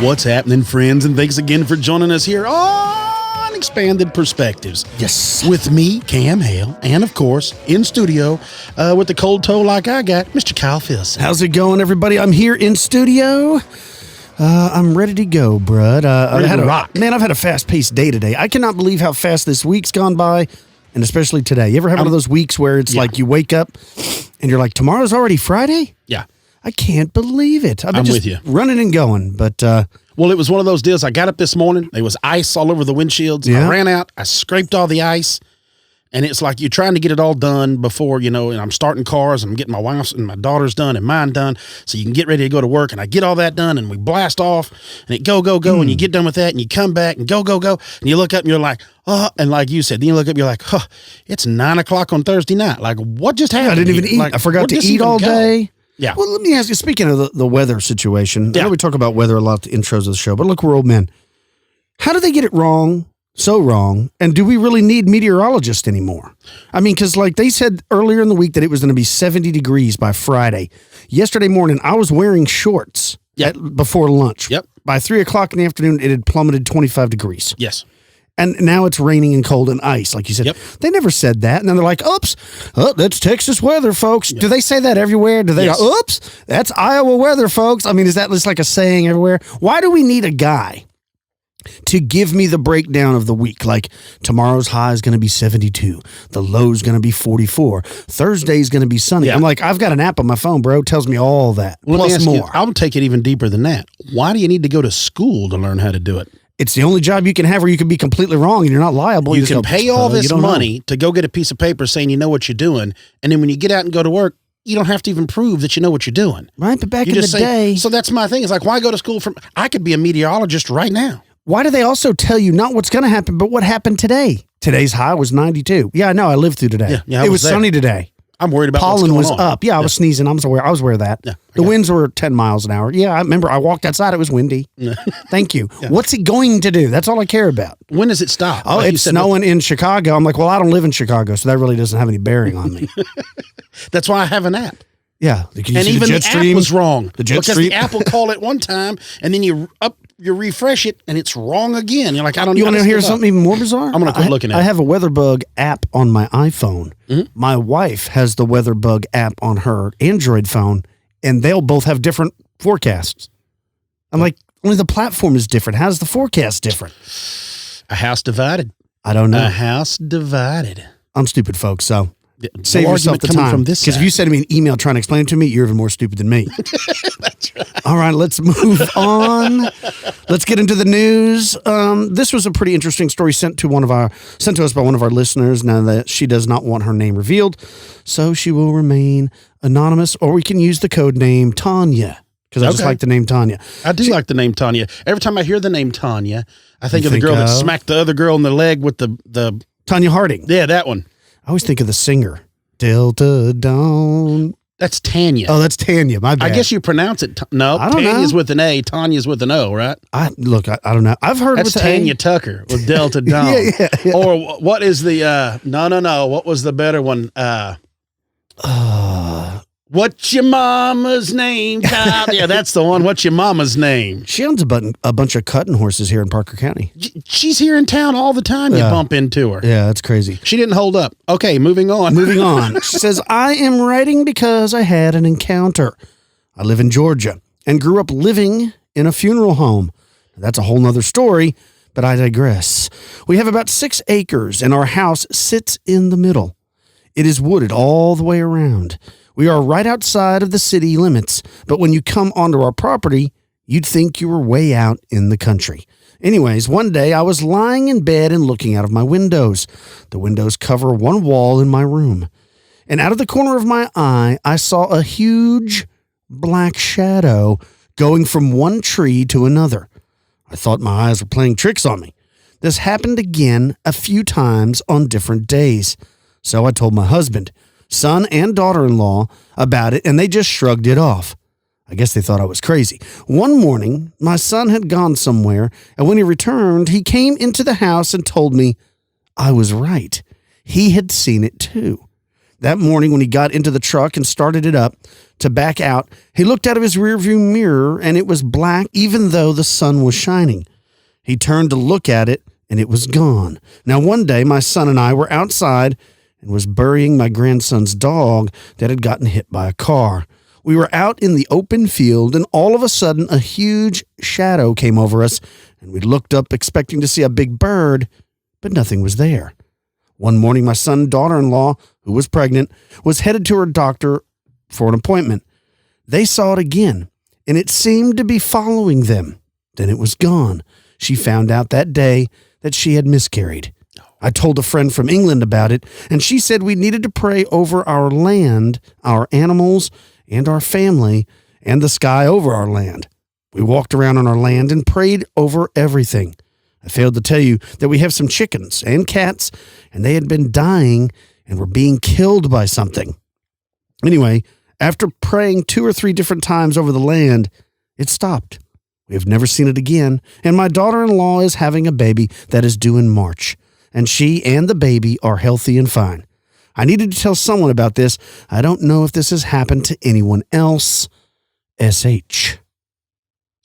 What's happening, friends? And thanks again for joining us here on Expanded Perspectives. Yes. With me, Cam Hale, and of course, in studio, with the cold toe like I got, Mr. Kyle Filson. How's it going, everybody? I'm here in studio. I'm ready to go, bud. I've had a fast-paced day today. I cannot believe how fast this week's gone by, and especially today. You ever have one of those weeks where it's like you wake up and you're like, tomorrow's already Friday? Yeah. I can't believe it. I'm with you. Running and going, but... well, it was one of those deals. I got up this morning. There was ice all over the windshields. Yeah. I ran out. I scraped all the ice. And it's like you're trying to get it all done before, and I'm starting cars. I'm getting my wife's and my daughter's done and mine done so you can get ready to go to work. And I get all that done and we blast off and it go. And you get done with that and you come back and go. And you look up and you're like, oh, and like you said, then you look up, you're like, huh, it's 9:00 on Thursday night. Like, what just happened? I didn't even eat. Like, I forgot to eat all day. Yeah. Well, let me ask you, speaking of the weather situation, I know we talk about weather a lot at the intros of the show, but look, we're old men. How do they get it wrong? So wrong. And do we really need meteorologists anymore? I mean, because like they said earlier in the week that it was going to be 70 degrees by Friday. Yesterday morning, I was wearing shorts before lunch. Yep. By 3:00 in the afternoon, it had plummeted 25 degrees. Yes. And now it's raining and cold and ice, like you said. Yep. They never said that. And then they're like, oops, that's Texas weather, folks. Yep. Do they say that everywhere? Do they go, oops, that's Iowa weather, folks? I mean, is that just like a saying everywhere? Why do we need a guy to give me the breakdown of the week? Like, tomorrow's high is going to be 72. The low is going to be 44. Thursday's going to be sunny. Yeah. I'm like, I've got an app on my phone, bro. It tells me all that. Well, plus more. I'll take it even deeper than that. Why do you need to go to school to learn how to do it? It's the only job you can have where you can be completely wrong and you're not liable. You can pay all this money to go get a piece of paper saying you know what you're doing. And then when you get out and go to work, you don't have to even prove that you know what you're doing. Right, but back in the day. So that's my thing. It's like, why go to school I could be a meteorologist right now. Why do they also tell you not what's going to happen, but what happened today? Today's high was 92. Yeah, I know. I lived through today. Yeah, it was sunny today. I'm worried about pollen was up. Yeah, I was sneezing. I was aware of that. Yeah, the winds were 10 miles an hour. Yeah, I remember I walked outside. It was windy. Thank you. Yeah. What's it going to do? That's all I care about. When does it stop? Oh, it's snowing in Chicago. I'm like, well, I don't live in Chicago, so that really doesn't have any bearing on me. That's why I have an app. Yeah. And even the app was wrong. Because the app will call it one time, and then you refresh it, and it's wrong again. You're like, I don't know. You want to hear something even more bizarre? I'm going to quit looking at it. I have a WeatherBug app on my iPhone. Mm-hmm. My wife has the WeatherBug app on her Android phone, and they'll both have different forecasts. I'm like, only the platform is different. How's the forecast different? A house divided. I don't know. A house divided. I'm stupid, folks, so... Save yourself the time. Because if you send me an email trying to explain it to me, you're even more stupid than me. That's right. All right, let's move on. Let's get into the news. This was a pretty interesting story sent to us by one of our listeners. Now that she does not want her name revealed, so she will remain anonymous, or we can use the code name Tanya. Because I just like the name Tanya. I do like the name Tanya. Every time I hear the name Tanya, I think of the girl that smacked the other girl in the leg with the Tanya Harding. Yeah, that one. I always think of the singer, Delta Dawn. That's Tanya. Oh, that's Tanya. My bad. I guess you pronounce it. No, Tanya's with an A. Tanya's with an O, right? I don't know. I've heard that's Tanya Tucker with Delta Dawn. yeah. Or what is the? No. What was the better one? What's your mama's name? Yeah, that's the one. What's your mama's name? She owns a bunch of cutting horses here in Parker County. She's here in town all the time. You bump into her. Yeah, that's crazy. She didn't hold up. Okay, moving on. She says, I am writing because I had an encounter. I live in Georgia and grew up living in a funeral home. That's a whole nother story, but I digress. We have about 6 acres and our house sits in the middle. It is wooded all the way around. We are right outside of the city limits, but when you come onto our property, you'd think you were way out in the country. Anyways, one day I was lying in bed and looking out of my windows. The windows cover one wall in my room. And out of the corner of my eye, I saw a huge black shadow going from one tree to another. I thought my eyes were playing tricks on me. This happened again a few times on different days. So I told my husband, son and daughter-in-law about it, and they just shrugged it off. I guess they thought I was crazy. One morning, my son had gone somewhere, and when he returned, he came into the house and told me I was right. He had seen it too. That morning when he got into the truck and started it up to back out, he looked out of his rearview mirror and it was black even though the sun was shining. He turned to look at it and it was gone. Now, one day my son and I were outside and was burying my grandson's dog that had gotten hit by a car. We were out in the open field and all of a sudden a huge shadow came over us and we looked up expecting to see a big bird, but nothing was there. One morning, my son and daughter-in-law, who was pregnant, was headed to her doctor for an appointment. They saw it again, and it seemed to be following them. Then it was gone. She found out that day that she had miscarried. I told a friend from England about it, and she said we needed to pray over our land, our animals, and our family, and the sky over our land. We walked around on our land and prayed over everything. I failed to tell you that we have some chickens and cats, and they had been dying and were being killed by something. Anyway, after praying 2 or 3 different times over the land, it stopped. We have never seen it again, and my daughter-in-law is having a baby that is due in March, and she and the baby are healthy and fine. I needed to tell someone about this. I don't know if this has happened to anyone else. S.H.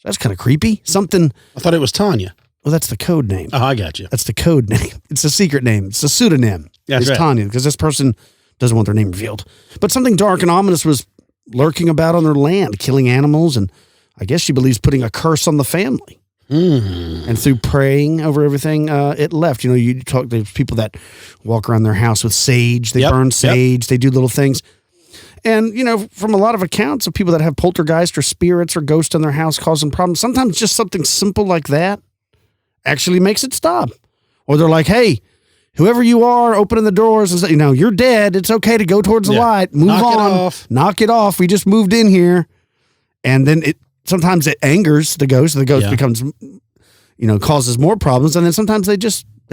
That's kind of creepy. Something. I thought it was Tanya. Well, that's the code name. Oh, I got you. That's the code name. It's a secret name. It's a pseudonym. That's it's right. Tanya, because this person doesn't want their name revealed. But something dark and ominous was lurking about on their land, killing animals, and I guess she believes putting a curse on the family. And through praying over everything, it left. You know, you talk, there's people that walk around their house with sage. They burn sage. They do little things. And, you know, from a lot of accounts of people that have poltergeist or spirits or ghosts in their house causing problems, sometimes just something simple like that actually makes it stop. Or they're like, hey, whoever you are, opening the doors and say, you know, you're dead. It's okay to go towards the light. Move on. Knock it off. We just moved in here. And then sometimes it angers the ghost. The ghost becomes, you know, causes more problems. And then sometimes they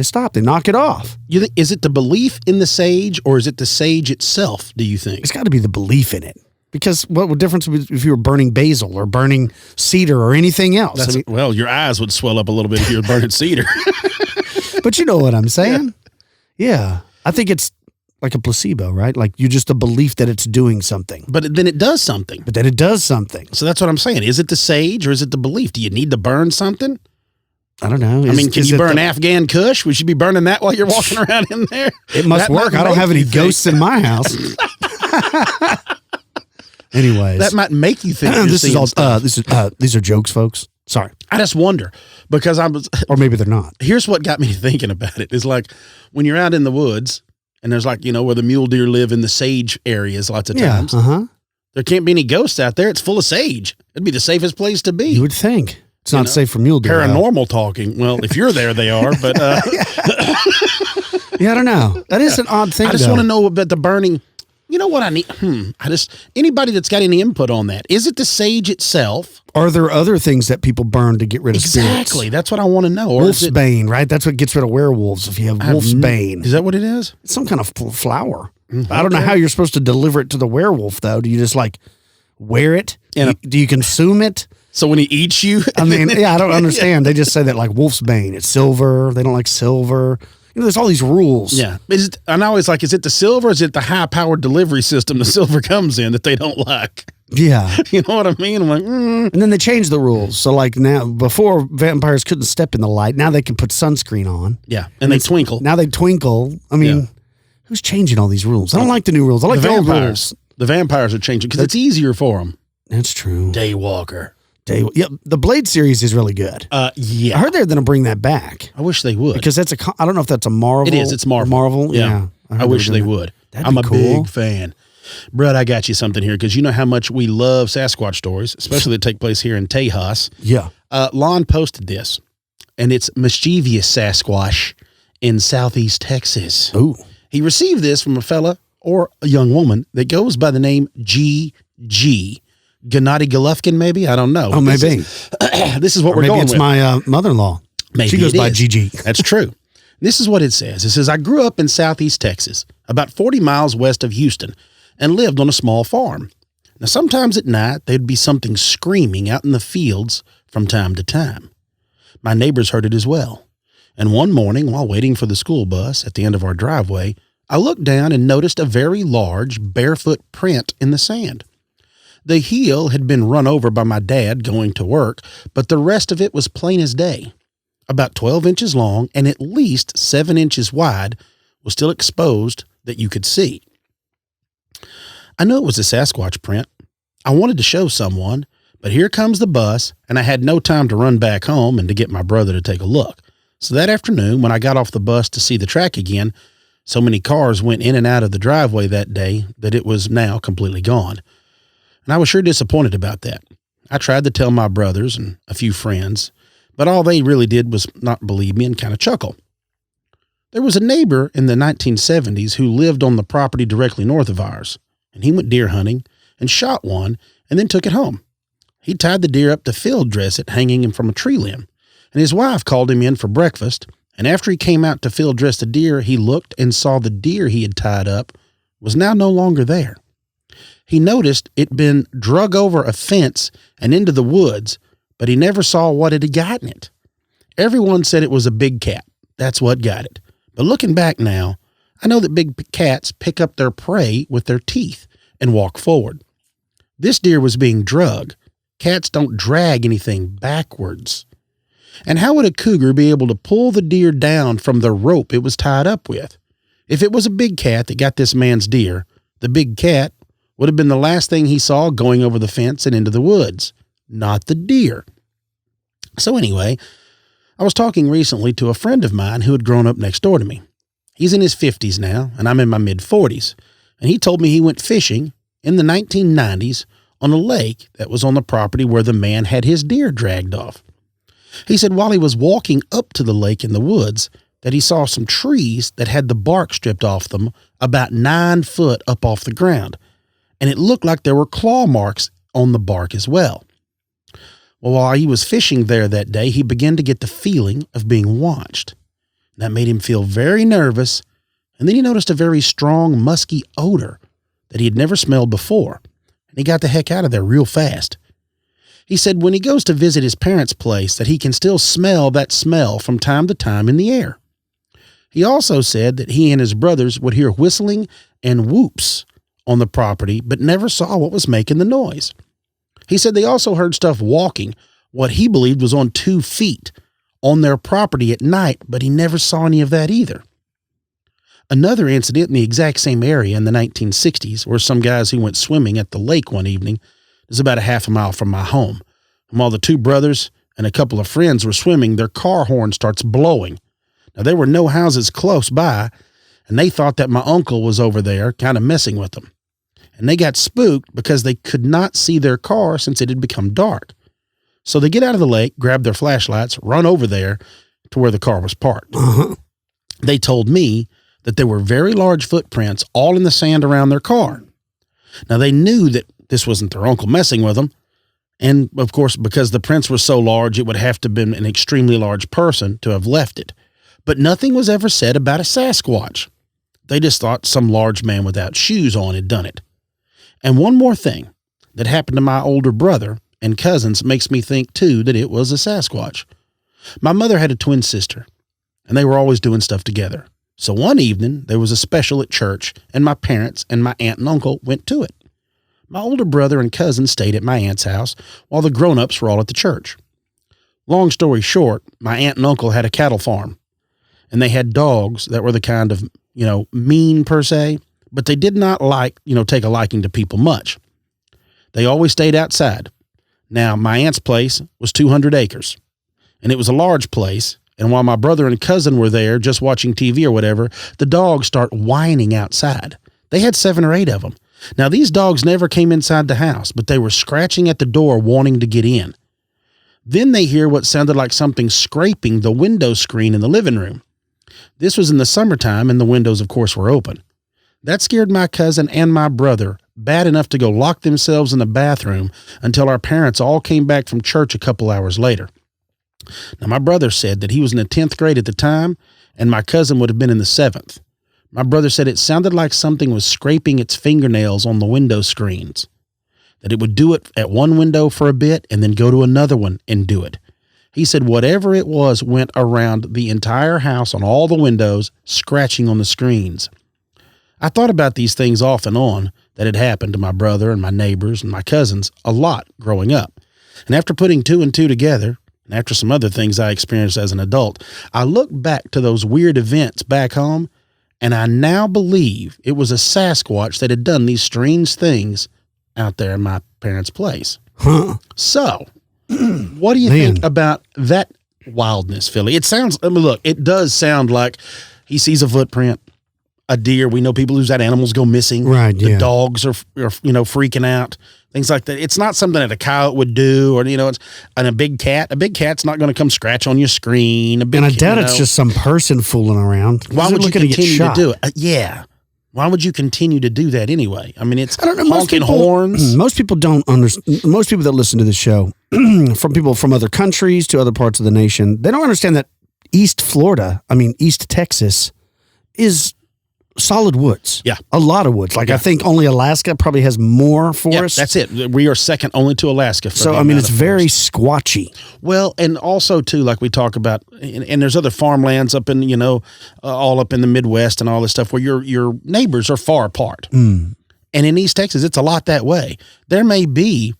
stop. They knock it off. You think, is it the belief in the sage or is it the sage itself, do you think? It's got to be the belief in it. Because what difference would if you were burning basil or burning cedar or anything else? I mean, well, your eyes would swell up a little bit if you were burning cedar. But you know what I'm saying? Yeah. I think it's like a placebo, right? Like you just a belief that it's doing something. But then it does something. So that's what I'm saying. Is it the sage or is it the belief? Do you need to burn something? I don't know. Can you burn Afghan Kush? We should be burning that while you're walking around in there. It must work. I don't have any ghosts in my house. Anyways, that might make you think these are jokes, folks. Sorry. I just wonder because or maybe they're not. Here's what got me thinking about it is like when you're out in the woods and there's like, you know, where the mule deer live in the sage areas lots of times. There can't be any ghosts out there. It's full of sage. It'd be the safest place to be. You would think. It's not safe for mule deer. Paranormal talking. Well, if you're there, they are. But yeah, I don't know. That is an odd thing. I just want to know about the burning. You know what I need? Anybody that's got any input on that. Is it the sage itself? Are there other things that people burn to get rid of spirits? Exactly. That's what I want to know. Wolf's bane, right? That's what gets rid of werewolves if you have wolf's bane. Is that what it is? It's some kind of flower. I don't know how you're supposed to deliver it to the werewolf, though. Do you just like wear it? Do you consume it? So when he eats you? I mean, I don't understand. They just say that like wolf's bane. It's silver. They don't like silver. You know, there's all these rules. Yeah. And I always like, is it the silver or is it the high-powered delivery system the silver comes in that they don't like? Yeah. You know what I mean? I'm like, And then they changed the rules. So like now, before vampires couldn't step in the light, now they can put sunscreen on. Yeah. And they twinkle. Now they twinkle. I mean, who's changing all these rules? I don't like the new rules. I like the old rules. The vampires are changing because it's easier for them. That's true. Daywalker. Yeah, the Blade series is really good. Yeah. I heard they're going to bring that back. I wish they would. Because I don't know if that's a Marvel. It is. It's Marvel. Marvel? Yeah. I wish they would. I'm a big fan. Brett, I got you something here because you know how much we love Sasquatch stories, especially that take place here in Tejas. Yeah. Lon posted this, and it's mischievous Sasquatch in Southeast Texas. Ooh. He received this from a fella or a young woman that goes by the name G.G. Gennady Golovkin, maybe? I don't know. Oh, maybe. This is what we're going with. Maybe it's my mother-in-law. Maybe she goes by GG. That's true. This is what it says. It says, I grew up in Southeast Texas, about 40 miles west of Houston, and lived on a small farm. Now, sometimes at night, there'd be something screaming out in the fields from time to time. My neighbors heard it as well. And one morning, while waiting for the school bus at the end of our driveway, I looked down and noticed a very large barefoot print in the sand. The heel had been run over by my dad going to work, but the rest of it was plain as day. About 12 inches long and at least 7 inches wide was still exposed that you could see. I knew it was a Sasquatch print. I wanted to show someone, but here comes the bus, and I had no time to run back home and to get my brother to take a look. So that afternoon, when I got off the bus to see the track again, so many cars went in and out of the driveway that day that it was now completely gone. And I was sure disappointed about that. I tried to tell my brothers and a few friends, but all they really did was not believe me and kind of chuckle. There was a neighbor in the 1970s who lived on the property directly north of ours, and he went deer hunting and shot one and then took it home. He tied the deer up to field dress it hanging from a tree limb, and his wife called him in for breakfast, and after he came out to field dress the deer, he looked and saw the deer he had tied up was now no longer there. He noticed it'd been drug over a fence and into the woods, but he never saw what had gotten it. Everyone said it was a big cat. That's what got it. But looking back now, I know that big cats pick up their prey with their teeth and walk forward. This deer was being drugged. Cats don't drag anything backwards. And how would a cougar be able to pull the deer down from the rope it was tied up with? If it was a big cat that got this man's deer, the big cat would have been the last thing he saw going over the fence and into the woods, not the deer. So anyway, I was talking recently to a friend of mine who had grown up next door to me. He's in his 50s now, and I'm in my mid-40s, and he told me he went fishing in the 1990s on a lake that was on the property where the man had his deer dragged off. He said while he was walking up to the lake in the woods that he saw some trees that had the bark stripped off them about 9 foot up off the ground, and it looked like there were claw marks on the bark as well. Well, while he was fishing there that day, he began to get the feeling of being watched. That made him feel very nervous, and then he noticed a very strong, musky odor that he had never smelled before, and he got the heck out of there real fast. He said when he goes to visit his parents' place that he can still smell that smell from time to time in the air. He also said that he and his brothers would hear whistling and whoops on the property, but never saw what was making the noise. He said they also heard stuff walking, what he believed was on 2 feet, on their property at night, but he never saw any of that either. Another incident in the exact same area in the 1960s were some guys who went swimming at the lake one evening. It was about a half a mile from my home. And while the 2 brothers and a couple of friends were swimming, their car horn starts blowing. Now, there were no houses close by, and they thought that my uncle was over there kind of messing with them. And they got spooked because they could not see their car since it had become dark. So they get out of the lake, grab their flashlights, run over there to where the car was parked. They told me that there were very large footprints all in the sand around their car. Now, they knew that this wasn't their uncle messing with them. And, of course, because the prints were so large, it would have to have been an extremely large person to have left it. But nothing was ever said about a Sasquatch. They just thought some large man without shoes on had done it. And one more thing that happened to my older brother and cousins makes me think, too, that it was a Sasquatch. My mother had a twin sister, and they were always doing stuff together. So one evening, there was a special at church, and my parents and my aunt and uncle went to it. My older brother and cousin stayed at my aunt's house while the grown-ups were all at the church. Long story short, my aunt and uncle had a cattle farm, and they had dogs that were the kind of, mean per se, but they did not take a liking to people much. They always stayed outside. Now, my aunt's place was 200 acres, and it was a large place, and while my brother and cousin were there just watching TV or whatever, the dogs start whining outside. They had 7 or 8 of them. Now, these dogs never came inside the house, but they were scratching at the door wanting to get in. Then they hear what sounded like something scraping the window screen in the living room. This was in the summertime, and the windows, of course, were open. That scared my cousin and my brother bad enough to go lock themselves in the bathroom until our parents all came back from church a couple hours later. Now, my brother said that he was in the 10th grade at the time, and my cousin would have been in the 7th. My brother said it sounded like something was scraping its fingernails on the window screens, that it would do it at one window for a bit and then go to another one and do it. He said whatever it was went around the entire house on all the windows, scratching on the screens. I thought about these things off and on that had happened to my brother and my neighbors and my cousins a lot growing up. And after putting two and two together, and after some other things I experienced as an adult, I look back to those weird events back home, and I now believe it was a Sasquatch that had done these strange things out there in my parents' place. Huh. So, what do you think about that wildness, Philly? It sounds, I mean, look, it does sound like he sees a footprint, a deer. We know people who's had animals go missing. Right, The dogs are freaking out. Things like that. It's not something that a coyote would do, or, it's and a big cat's not going to come scratch on your screen. And I doubt it's just some person fooling around. Why would you continue to do it? Yeah. Why would you continue to do that anyway? I mean, it's honking horns. Most people don't understand. Most people that listen to the show, from people from other countries to other parts of the nation, they don't understand that East Texas is solid woods. Yeah. A lot of woods. I think only Alaska probably has more forests. Yeah, that's it. We are second only to Alaska. It's very squatchy. Well, and also too, like we talk about, and there's other farmlands up in, all up in the Midwest and all this stuff where your neighbors are far apart. Mm. And in East Texas, it's a lot that way. There may be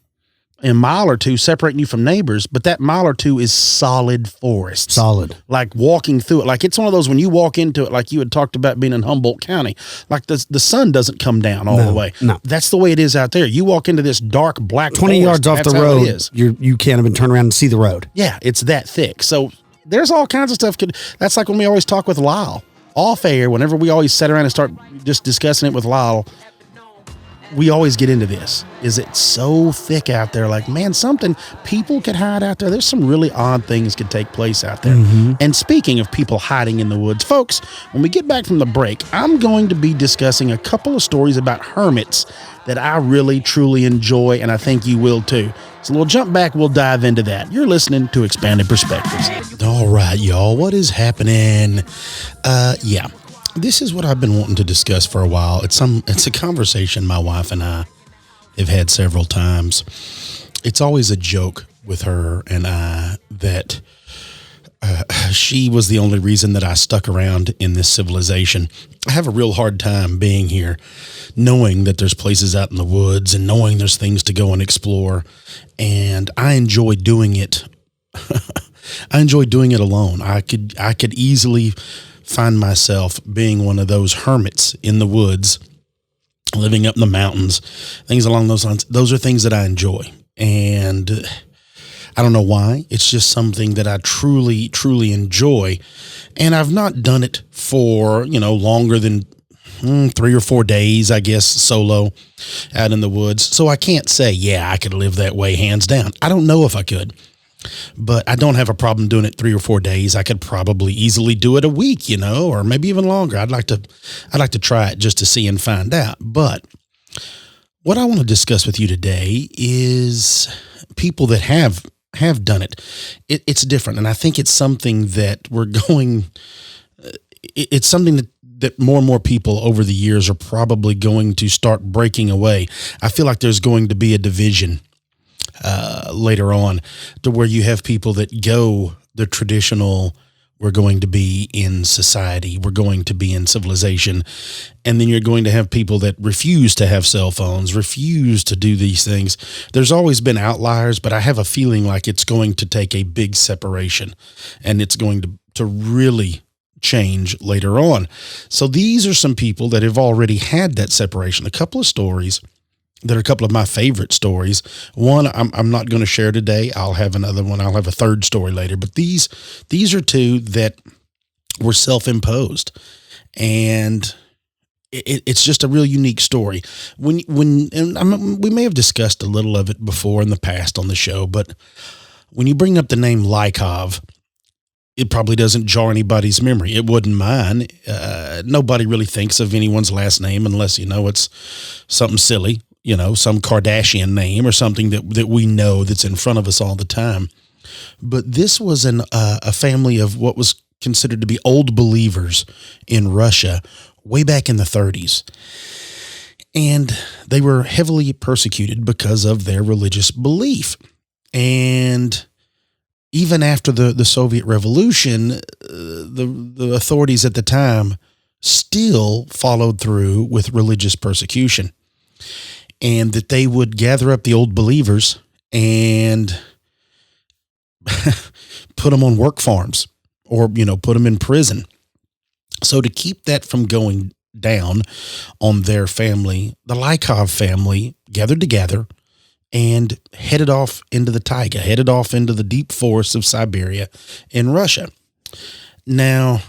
a mile or two separating you from neighbors, but that mile or two is solid forest. Solid. Like walking through it. Like it's one of those when you walk into it, like you had talked about being in Humboldt County, like the sun doesn't come down all the way. No. That's the way it is out there. You walk into this dark black 20 forest, yards off the road, you can't even turn around and see the road. Yeah, it's that thick. So there's all kinds of stuff. That's like when we always talk with Lyle. Off air, whenever we always sit around and start just discussing it with Lyle, we always get into this. Is it so thick out there? Like, man, people could hide out there. There's some really odd things could take place out there. Mm-hmm. And speaking of people hiding in the woods, folks, when we get back from the break, I'm going to be discussing a couple of stories about hermits that I really, truly enjoy, and I think you will too. So we'll jump back. We'll dive into that. You're listening to Expanded Perspectives. All right, y'all. What is happening? This is what I've been wanting to discuss for a while. It's a conversation my wife and I have had several times. It's always a joke with her and I that she was the only reason that I stuck around in this civilization. I have a real hard time being here, knowing that there's places out in the woods and knowing there's things to go and explore. And I enjoy doing it. I enjoy doing it alone. I could easily find myself being one of those hermits in the woods, living up in the mountains, things along those lines. Those are things that I enjoy. And I don't know why. It's just something that I truly, truly enjoy. And I've not done it for, longer than 3 or 4 days, I guess, solo out in the woods. So I can't say, I could live that way hands down. I don't know if I could. But I don't have a problem doing it 3 or 4 days. I could probably easily do it a week, or maybe even longer. I'd like to try it just to see and find out. But what I want to discuss with you today is people that have done it. It's different, and I think it's something that it's something that more and more people over the years are probably going to start breaking away. I feel like there's going to be a division later on, to where you have people that go the traditional, we're going to be in society, we're going to be in civilization, and then you're going to have people that refuse to have cell phones, refuse to do these things. There's always been outliers, but I have a feeling like it's going to take a big separation, and it's going to really change later on. So these are some people that have already had that separation. A couple of stories that are a couple of my favorite stories. One I'm not going to share today. I'll have another one. I'll have a third story later. But these are two that were self-imposed, and it's just a real unique story. We may have discussed a little of it before in the past on the show, but when you bring up the name Lykov, it probably doesn't jar anybody's memory. It wouldn't mine. Nobody really thinks of anyone's last name unless it's something silly. Some Kardashian name or something that we know that's in front of us all the time. But this was a family of what was considered to be old believers in Russia way back in the 30s. And they were heavily persecuted because of their religious belief. And even after the Soviet Revolution, the authorities at the time still followed through with religious persecution, and that they would gather up the old believers and put them on work farms or, put them in prison. So to keep that from going down on their family, the Lykov family gathered together and headed off into the taiga, headed off into the deep forests of Siberia in Russia. Now,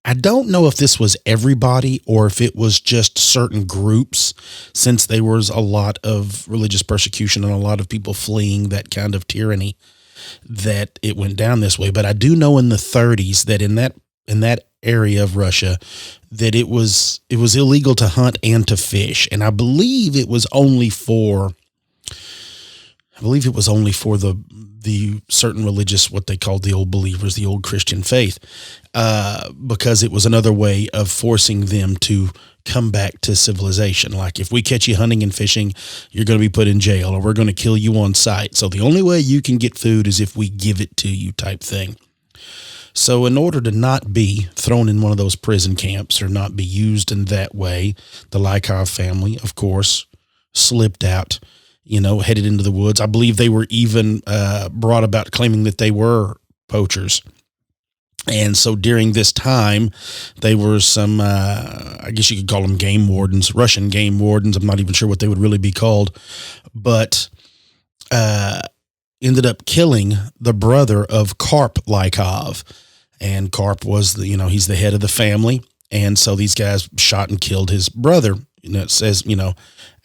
I don't know if this was everybody or if it was just certain groups, since there was a lot of religious persecution and a lot of people fleeing that kind of tyranny, that it went down this way. But I do know in the 30s that in that area of Russia, that it was illegal to hunt and to fish. And I believe it was only for the certain religious, what they called the old believers, the old Christian faith, because it was another way of forcing them to come back to civilization. Like, if we catch you hunting and fishing, you're going to be put in jail, or we're going to kill you on sight. So the only way you can get food is if we give it to you, type thing. So in order to not be thrown in one of those prison camps or not be used in that way, the Lykov family, of course, slipped out, headed into the woods. I believe they were even brought about claiming that they were poachers. And so during this time, they were some, I guess you could call them game wardens, Russian game wardens. I'm not even sure what they would really be called, but ended up killing the brother of Karp Lykov. And Karp was he's the head of the family. And so these guys shot and killed his brother. It says,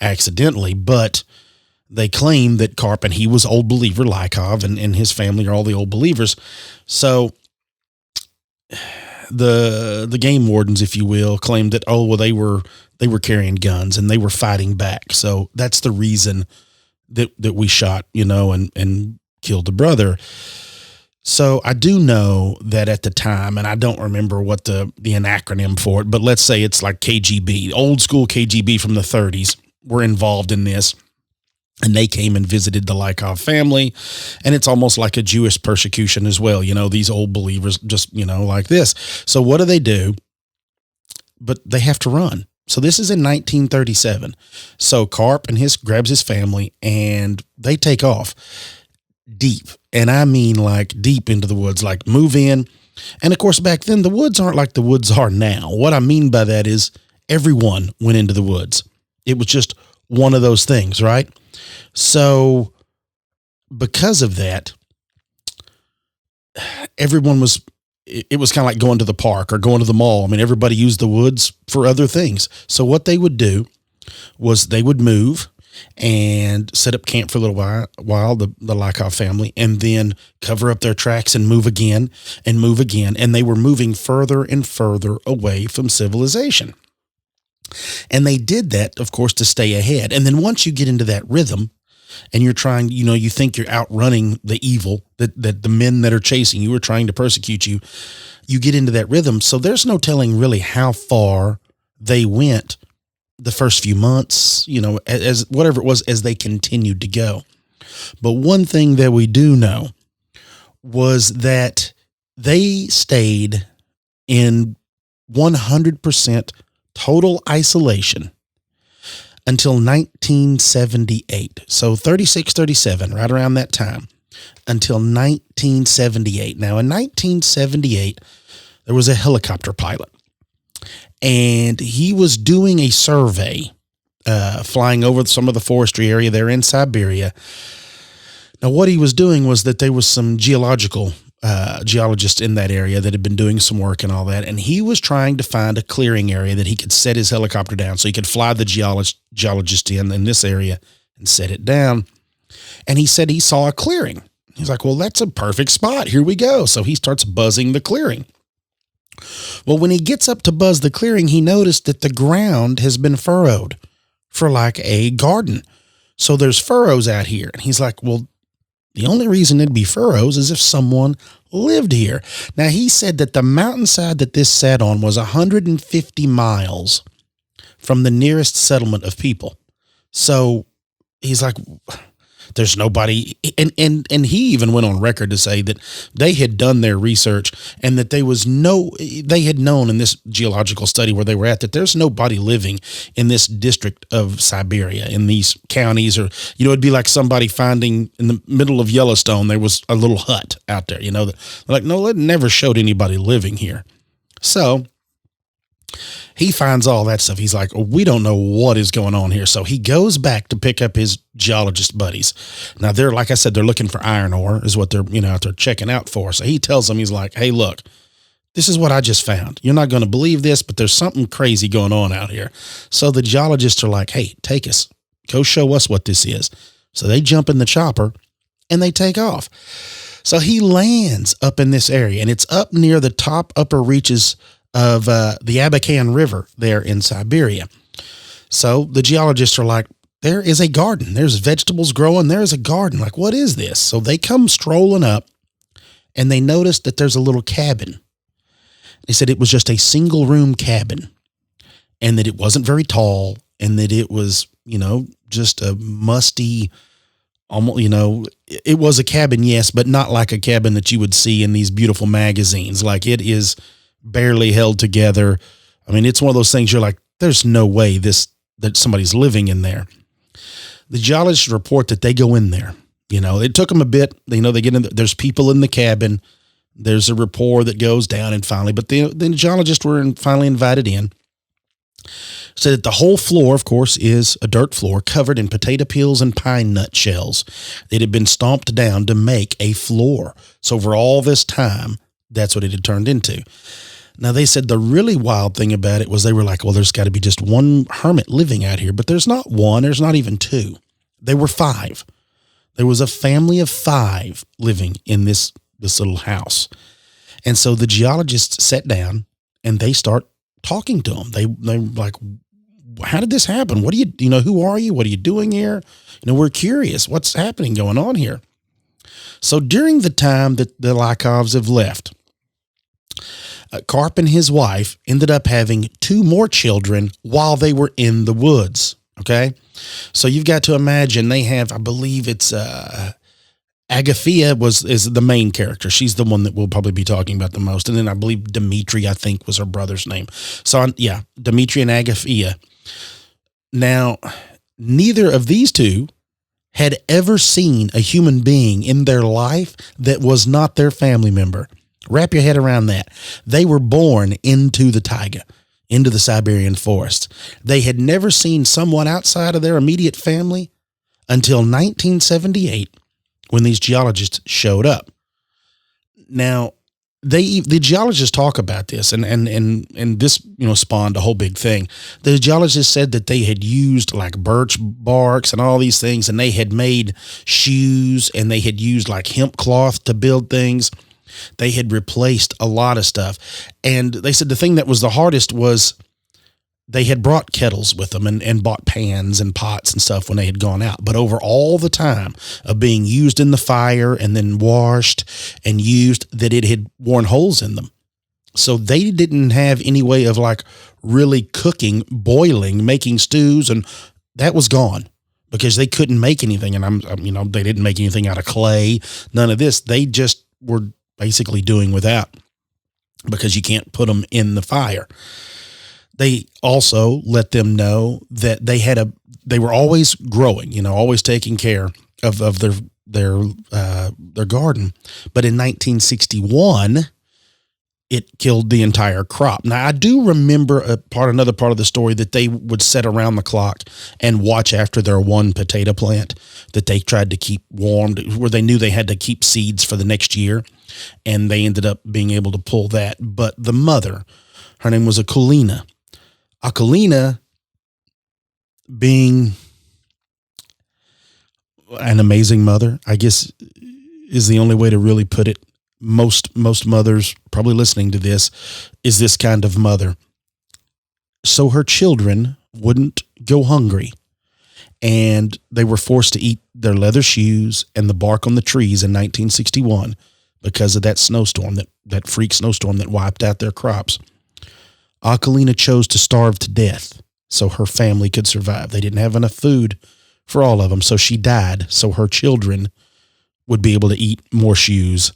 accidentally, but they claim that Karp, and he was old believer Lykov, and his family are all the old believers. So the game wardens, if you will, claimed that, they were carrying guns and they were fighting back. So that's the reason that we shot, and killed the brother. So I do know that at the time, and I don't remember what the acronym for it, but let's say it's like KGB, old school KGB from the 30s were involved in this. And they came and visited the Lykov family, and it's almost like a Jewish persecution as well. These old believers just, like this. So what do? But they have to run. So this is in 1937. So Karp grabs his family, and they take off deep. And I mean like deep into the woods, like move in. And of course, back then the woods aren't like the woods are now. What I mean by that is everyone went into the woods. It was just one of those things, right? So because of that, everyone it was kind of like going to the park or going to the mall. I mean, everybody used the woods for other things. So what they would do was they would move and set up camp for a little while, the Lykov family, and then cover up their tracks and move again. And they were moving further and further away from civilization. And they did that, of course, to stay ahead. And then once you get into that rhythm and you're trying, you think you're outrunning the evil that the men that are chasing you are trying to persecute you, you get into that rhythm. So there's no telling really how far they went the first few months, as whatever it was, as they continued to go. But one thing that we do know was that they stayed in 100% total isolation until 1978. So 36, 37, right around that time, until 1978. Now, in 1978, there was a helicopter pilot, and he was doing a survey, flying over some of the forestry area there in Siberia. Now, what he was doing was that there was some geologists in that area that had been doing some work and all that, and he was trying to find a clearing area that he could set his helicopter down so he could fly the geologist in this area and set it down. And he said he saw a clearing. He's like, well, that's a perfect spot. Here we go. So he starts buzzing the clearing. Well, when he gets up to buzz the clearing, he noticed that the ground has been furrowed for like a garden. So there's furrows out here. And he's like, well, the only reason it'd be furrows is if someone lived here. Now, he said that the mountainside that this sat on was 150 miles from the nearest settlement of people. So he's like, There's nobody, and he even went on record to say that they had done their research and that they had known in this geological study where they were at that there's nobody living in this district of Siberia, in these counties, or, it'd be like somebody finding in the middle of Yellowstone, there was a little hut out there, they're like, no, it never showed anybody living here. So he finds all that stuff. He's like, we don't know what is going on here. So he goes back to pick up his geologist buddies. Now they're, like I said, they're looking for iron ore is what they're, out there checking out for. So he tells them, he's like, hey, look, this is what I just found. You're not going to believe this, but there's something crazy going on out here. So the geologists are like, hey, take us, go show us what this is. So they jump in the chopper and they take off. So he lands up in this area, and it's up near the top upper reaches of the Abakan River there in Siberia. So the geologists are like, there is a garden. There's vegetables growing. There's a garden. Like, what is this? So they come strolling up, and they notice that there's a little cabin. They said it was just a single room cabin, and that it wasn't very tall, and that it was, just a musty, almost, it was a cabin, yes, but not like a cabin that you would see in these beautiful magazines. Like, it is barely held together. I mean, it's one of those things you're like, there's no way that somebody's living in there. The geologists report that they go in there. It took them a bit. They get in. There's people in the cabin. There's a rapport that goes down, and finally, but the geologists were finally invited in. So that the whole floor, of course, is a dirt floor covered in potato peels and pine nut shells that had been stomped down to make a floor. So for all this time, that's what it had turned into. Now, they said the really wild thing about it was they were like, well, there's got to be just one hermit living out here, but there's not one. There's not even two. There were 5. There was a family of 5 living in this little house. And so the geologists sat down and they start talking to them. They're like, how did this happen? What do you who are you? What are you doing here? We're curious. What's happening going on here? So during the time that the Lykovs have left, Karp and his wife ended up having 2 more children while they were in the woods. Okay. So you've got to imagine they have, I believe it's, Agathia is the main character. She's the one that we'll probably be talking about the most. And then I believe Dmitri, I think, was her brother's name. So yeah, Dmitri and Agathia. Now, neither of these two had ever seen a human being in their life that was not their family member. Wrap your head around that. They were born into the taiga, into the Siberian forest. They had never seen someone outside of their immediate family until 1978 when these geologists showed up. Now, the geologists talk about this, and this spawned a whole big thing. The geologists said that they had used like birch barks and all these things, and they had made shoes, and they had used like hemp cloth to build things. They had replaced a lot of stuff, and they said the thing that was the hardest was they had brought kettles with them and bought pans and pots and stuff when they had gone out. But over all the time of being used in the fire and then washed and used, that it had worn holes in them. So they didn't have any way of like really cooking, boiling, making stews, and that was gone because they couldn't make anything. And they didn't make anything out of clay, none of this. They just were basically doing without because you can't put them in the fire. They also let them know that they were always growing, always taking care of their garden. But in 1961, it killed the entire crop. Now, I do remember another part of the story that they would sit around the clock and watch after their one potato plant that they tried to keep warmed, where they knew they had to keep seeds for the next year, and they ended up being able to pull that. But the mother, her name was Akulina. Akulina, being an amazing mother, I guess is the only way to really put it. Most mothers probably listening to this is this kind of mother. So her children wouldn't go hungry, and they were forced to eat their leather shoes and the bark on the trees in 1961 because of that snowstorm, that freak snowstorm that wiped out their crops. Akulina chose to starve to death so her family could survive. They didn't have enough food for all of them. So she died. So her children would be able to eat more shoes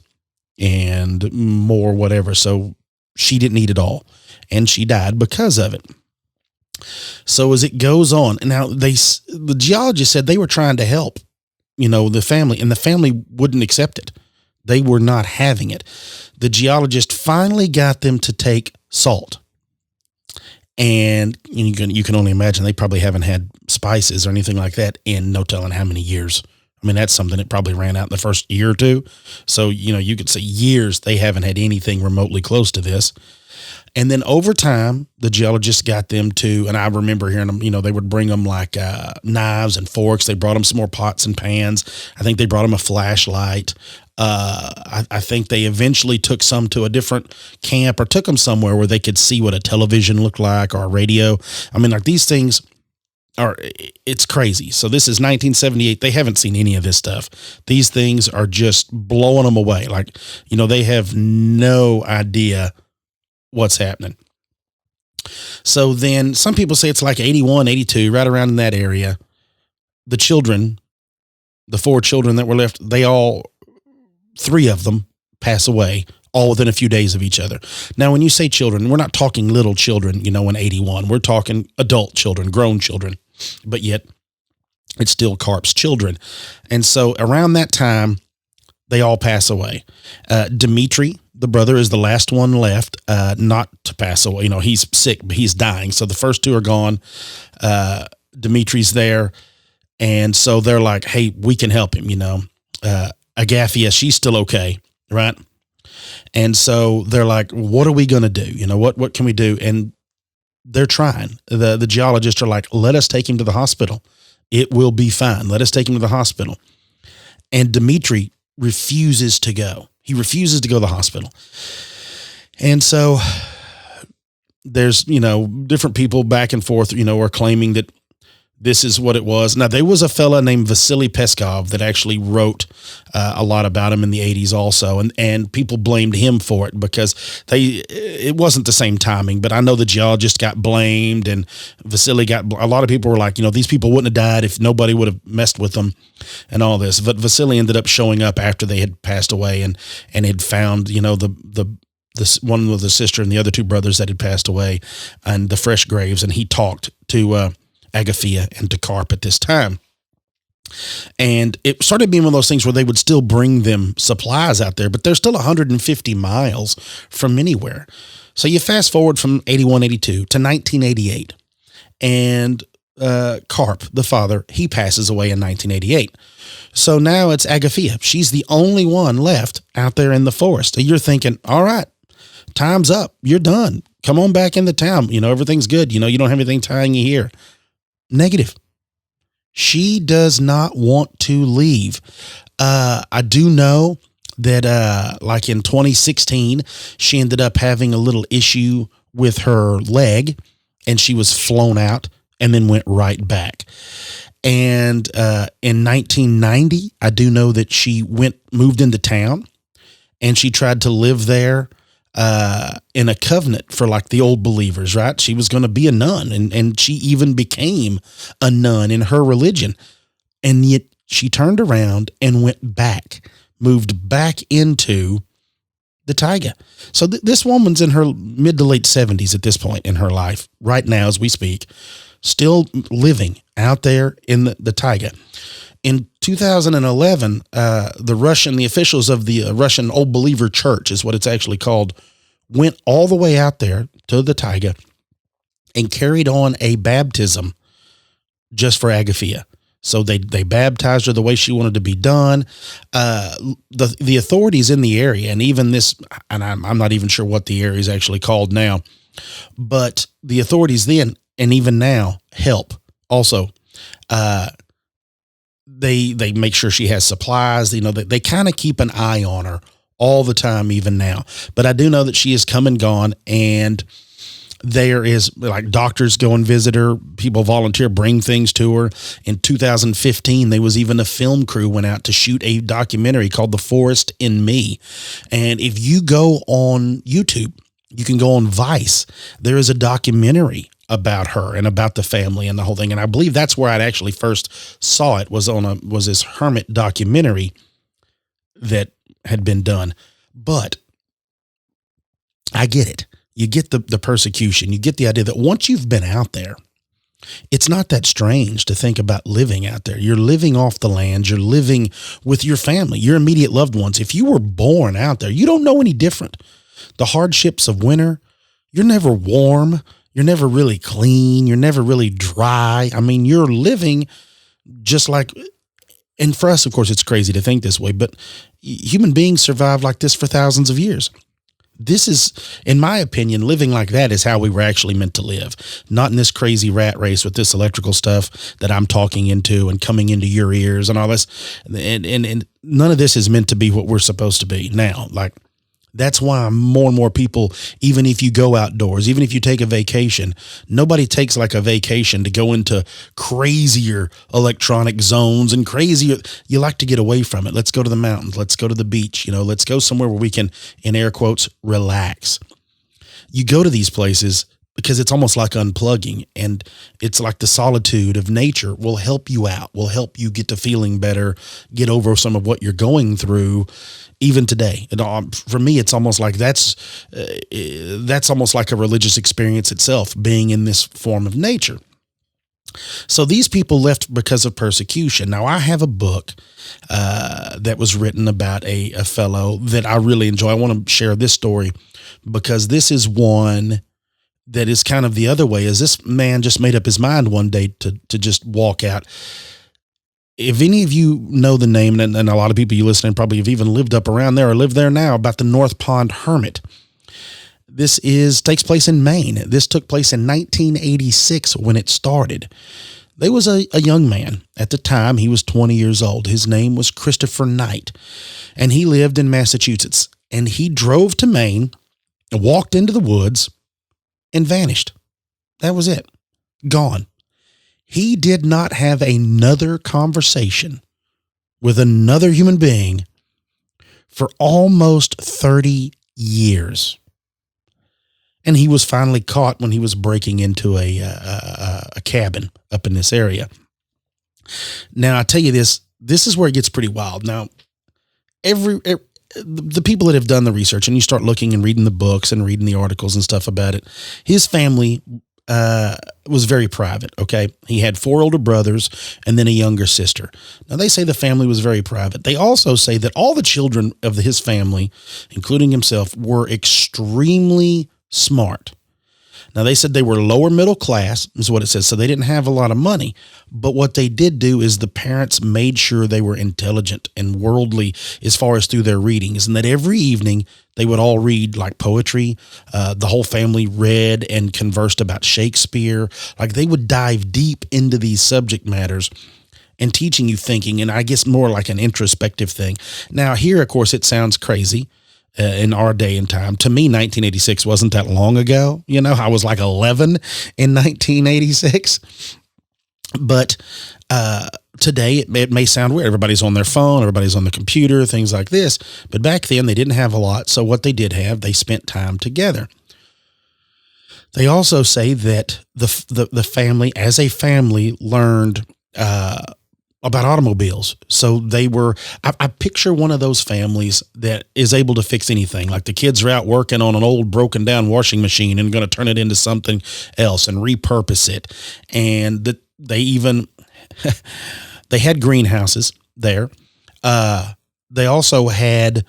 and more whatever. So she didn't eat it all, and she died because of it. So as it goes on, and now the geologist said they were trying to help, the family, and the family wouldn't accept it. They were not having it. The geologist finally got them to take salt. And you can only imagine they probably haven't had spices or anything like that in no telling how many years. I mean, that's something that probably ran out in the first year or two. So, you could say years they haven't had anything remotely close to this. And then over time, the geologists got them to, and I remember hearing them, they would bring them like knives and forks. They brought them some more pots and pans. I think they brought them a flashlight. I think they eventually took some to a different camp or took them somewhere where they could see what a television looked like or a radio. I mean, like these things it's crazy. So this is 1978. They haven't seen any of this stuff. These things are just blowing them away. Like, they have no idea what's happening. So then some people say it's like 81, 82, right around in that area. The children, the 4 children that were left, three of them pass away all within a few days of each other. Now, when you say children, we're not talking little children, in 81. We're talking adult children, grown children, but yet it's still Karp's children. And so around that time, they all pass away. Dmitri, the brother, is the last one left, not to pass away. He's sick, but he's dying. So the first 2 are gone. Dimitri's there. And so they're like, hey, we can help him, Agathia, she's still okay, right? And so they're like, what are we going to do? What can we do? And they're trying. The geologists are like, let us take him to the hospital. It will be fine. Let us take him to the hospital. And Dmitri refuses to go. He refuses to go to the hospital. And so there's, different people back and forth, are claiming that this is what it was. Now, there was a fella named Vasily Peskov that actually wrote a lot about him in the 80s also, and people blamed him for it because it wasn't the same timing, but I know the geologist got blamed, and Vasily a lot of people were like, these people wouldn't have died if nobody would have messed with them and all this. But Vasily ended up showing up after they had passed away and had found, the one with the sister and the other 2 brothers that had passed away and the fresh graves, and he talked to Agathia and to Karp at this time. And it started being one of those things where they would still bring them supplies out there, but they're still 150 miles from anywhere. So you fast forward from 81, 82 to 1988, and Karp, the father, he passes away in 1988. So now it's Agathia. She's the only one left out there in the forest. You're thinking, all right, time's up. You're done. Come on back in the town. Everything's good. You don't have anything tying you here. Negative. She does not want to leave. I do know that, like in 2016, she ended up having a little issue with her leg, and she was flown out and then went right back. And in 1990, I do know that she moved into town, and she tried to live there in a covenant for like the old believers, right? She was going to be a nun, and she even became a nun in her religion. And yet she turned around and moved back into the taiga. So this woman's in her mid to late 70s at this point in her life, right now as we speak, still living out there in the taiga. In 2011, the officials of the Russian Old Believer Church is what it's actually called, went all the way out there to the taiga and carried on a baptism just for Agathia. So they baptized her the way she wanted to be done. The authorities in the area, and even this, and I'm not even sure what the area is actually called now, but the authorities then and even now help also. They make sure she has supplies. They kind of keep an eye on her all the time, even now. But I do know that she is come and gone, and there is like doctors go and visit her. People volunteer, bring things to her. In 2015, there was even a film crew went out to shoot a documentary called The Forest in Me. And if you go on YouTube, you can go on Vice. There is a documentary about her and about the family and the whole thing. And I believe that's where I'd actually first saw it, was this hermit documentary that had been done. But I get it. You get the persecution. You get the idea that once you've been out there, it's not that strange to think about living out there. You're living off the land. You're living with your family, your immediate loved ones. If you were born out there, you don't know any different. The hardships of winter, you're never warm. You're never really clean. You're never really dry. I mean, you're living just like, and for us, of course, it's crazy to think this way, but human beings survived like this for thousands of years. This is, in my opinion, living like that is how we were actually meant to live. Not in this crazy rat race with this electrical stuff that I'm talking into and coming into your ears and all this. And none of this is meant to be what we're supposed to be now. Like, that's why more and more people, even if you go outdoors, even if you take a vacation, nobody takes like a vacation to go into crazier electronic zones and crazier. You like to get away from it. Let's go to the mountains. Let's go to the beach. Let's go somewhere where we can, in air quotes, relax. You go to these places because it's almost like unplugging, and it's like the solitude of nature will help you out, will help you get to feeling better, get over some of what you're going through. Even today, for me, it's almost like that's almost like a religious experience itself, being in this form of nature. So these people left because of persecution. Now, I have a book that was written about a fellow that I really enjoy. I want to share this story because this is one that is kind of the other way. Is this man just made up his mind one day to just walk out? If any of you know the name, and a lot of people you listening probably have even lived up around there or live there now, about the North Pond Hermit. This takes place in Maine. This took place in 1986 when it started. There was a young man. At the time, he was 20 years old. His name was Christopher Knight, and he lived in Massachusetts. And he drove to Maine, walked into the woods, and vanished. That was it. Gone. He did not have another conversation with another human being for almost 30 years. And he was finally caught when he was breaking into a cabin up in this area. Now, I tell you this is where it gets pretty wild. Now, the people that have done the research, and you start looking and reading the books and reading the articles and stuff about it, his family was very private. Okay. He had 4 older brothers and then a younger sister. Now, they say the family was very private. They also say that all the children of his family, including himself, were extremely smart. Now, they said they were lower middle class, is what it says. So they didn't have a lot of money. But what they did do is the parents made sure they were intelligent and worldly as far as through their readings, and that every evening they would all read like poetry. The whole family read and conversed about Shakespeare. Like, they would dive deep into these subject matters and teaching you thinking, and I guess more like an introspective thing. Now, here, of course, it sounds crazy. In our day and time. To me, 1986 wasn't that long ago. I was like 11 in 1986. But today it may sound weird. Everybody's on their phone, everybody's on the computer, things like this. But back then they didn't have a lot. So what they did have, they spent time together. They also say that the family, as a family, learned about automobiles. So they were, I picture one of those families that is able to fix anything. Like, the kids are out working on an old broken down washing machine and going to turn it into something else and repurpose it. And that they even, they had greenhouses there. They also had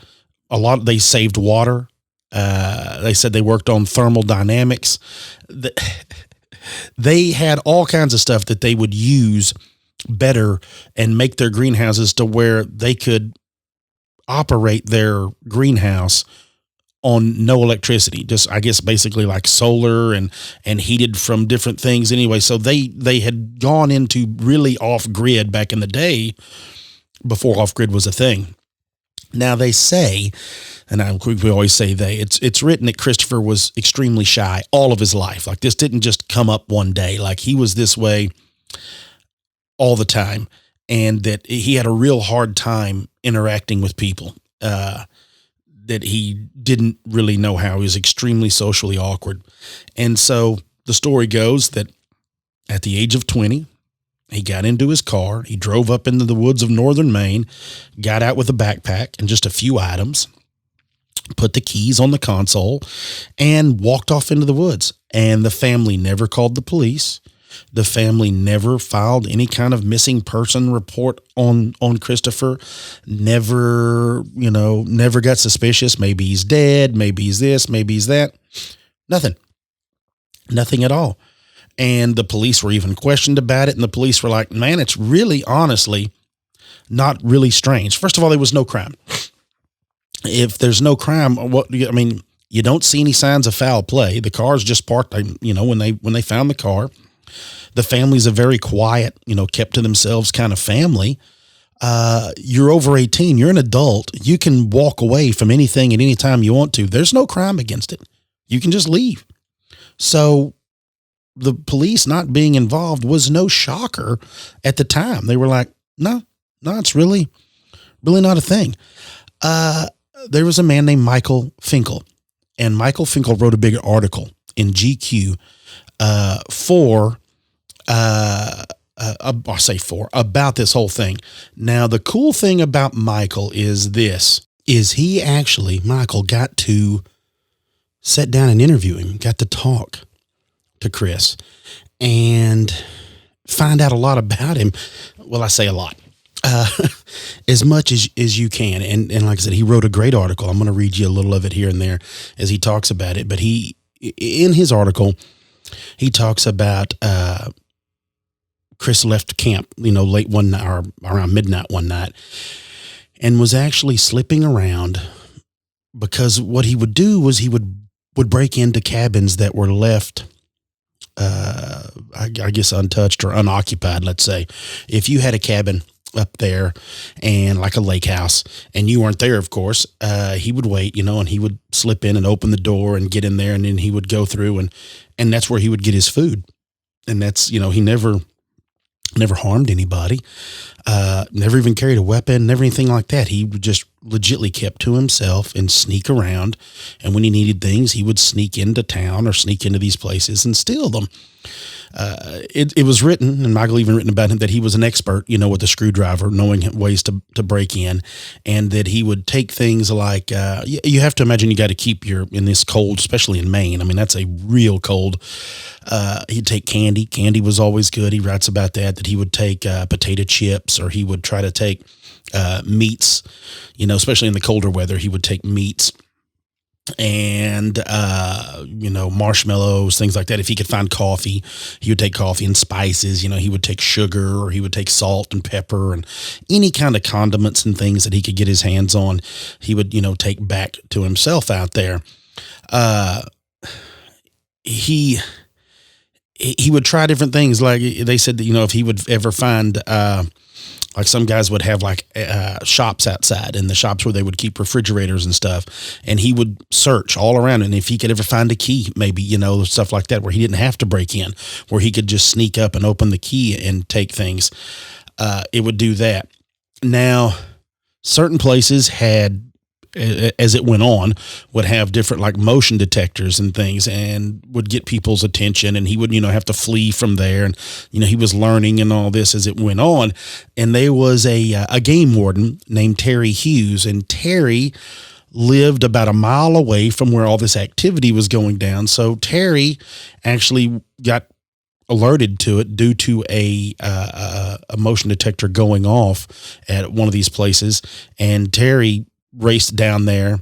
they saved water. They said they worked on thermal dynamics. They had all kinds of stuff that they would use better and make their greenhouses to where they could operate their greenhouse on no electricity, just, I guess, basically like solar and heated from different things anyway. So they had gone into really off grid back in the day before off grid was a thing. Now, they say, and we always say it's written that Christopher was extremely shy all of his life. Like, this didn't just come up one day. Like, he was this way all the time, and that he had a real hard time interacting with people, that he didn't really know how. He was extremely socially awkward. And so the story goes that at the age of 20, he got into his car. He drove up into the woods of northern Maine, got out with a backpack and just a few items, put the keys on the console, and walked off into the woods. And the family never called the police. The family never filed any kind of missing person report on Christopher. Never got suspicious. Maybe he's dead. Maybe he's this. Maybe he's that. Nothing at all. And the police were even questioned about it. And the police were like, man, it's really honestly not really strange. First of all, there was no crime. If there's no crime, you don't see any signs of foul play. The car's just parked, when they found the car. The family's a very quiet, kept to themselves kind of family. You're over 18. You're an adult. You can walk away from anything at any time you want to. There's no crime against it. You can just leave. So the police not being involved was no shocker at the time. They were like, no, it's really, really not a thing. There was a man named Michael Finkel, and Michael Finkel wrote a big article in GQ about this whole thing. Now, the cool thing about Michael is Michael got to sit down and interview him, got to talk to Chris and find out a lot about him. Well, I say a lot, as much as you can. And like I said, he wrote a great article. I'm going to read you a little of it here and there as he talks about it. But in his article, he talks about, Chris left camp, late one night or around midnight one night, and was actually slipping around because what he would do was he would break into cabins that were left, I guess untouched or unoccupied. Let's say if you had a cabin up there and like a lake house and you weren't there, of course, he would wait, and he would slip in and open the door and get in there. And then he would go through and that's where he would get his food. And that's, he never harmed anybody, never even carried a weapon, never anything like that. He just legitly kept to himself and sneak around. And when he needed things, he would sneak into town or sneak into these places and steal them. It was written, and Michael even written about him, that he was an expert, with a screwdriver, knowing ways to break in, and that he would take things like, you have to imagine you got to keep in this cold, especially in Maine. I mean, that's a real cold. He'd take candy. Candy was always good. He writes about that he would take potato chips, or he would try to take meats, especially in the colder weather. He would take meats and, marshmallows, things like that. If he could find coffee, he would take coffee and spices. He would take sugar, or he would take salt and pepper and any kind of condiments and things that he could get his hands on. He would, take back to himself out there. He would try different things. Like they said that, if he would ever find, like some guys would have shops outside, and the shops where they would keep refrigerators and stuff. And he would search all around. And if he could ever find a key, maybe, stuff like that, where he didn't have to break in, where he could just sneak up and open the key and take things, it would do that. Now, certain places had, as it went on, would have different motion detectors and things, and would get people's attention, and he would, have to flee from there. And, he was learning and all this as it went on. And there was a game warden named Terry Hughes, and Terry lived about a mile away from where all this activity was going down. So Terry actually got alerted to it due to a motion detector going off at one of these places. And Terry raced down there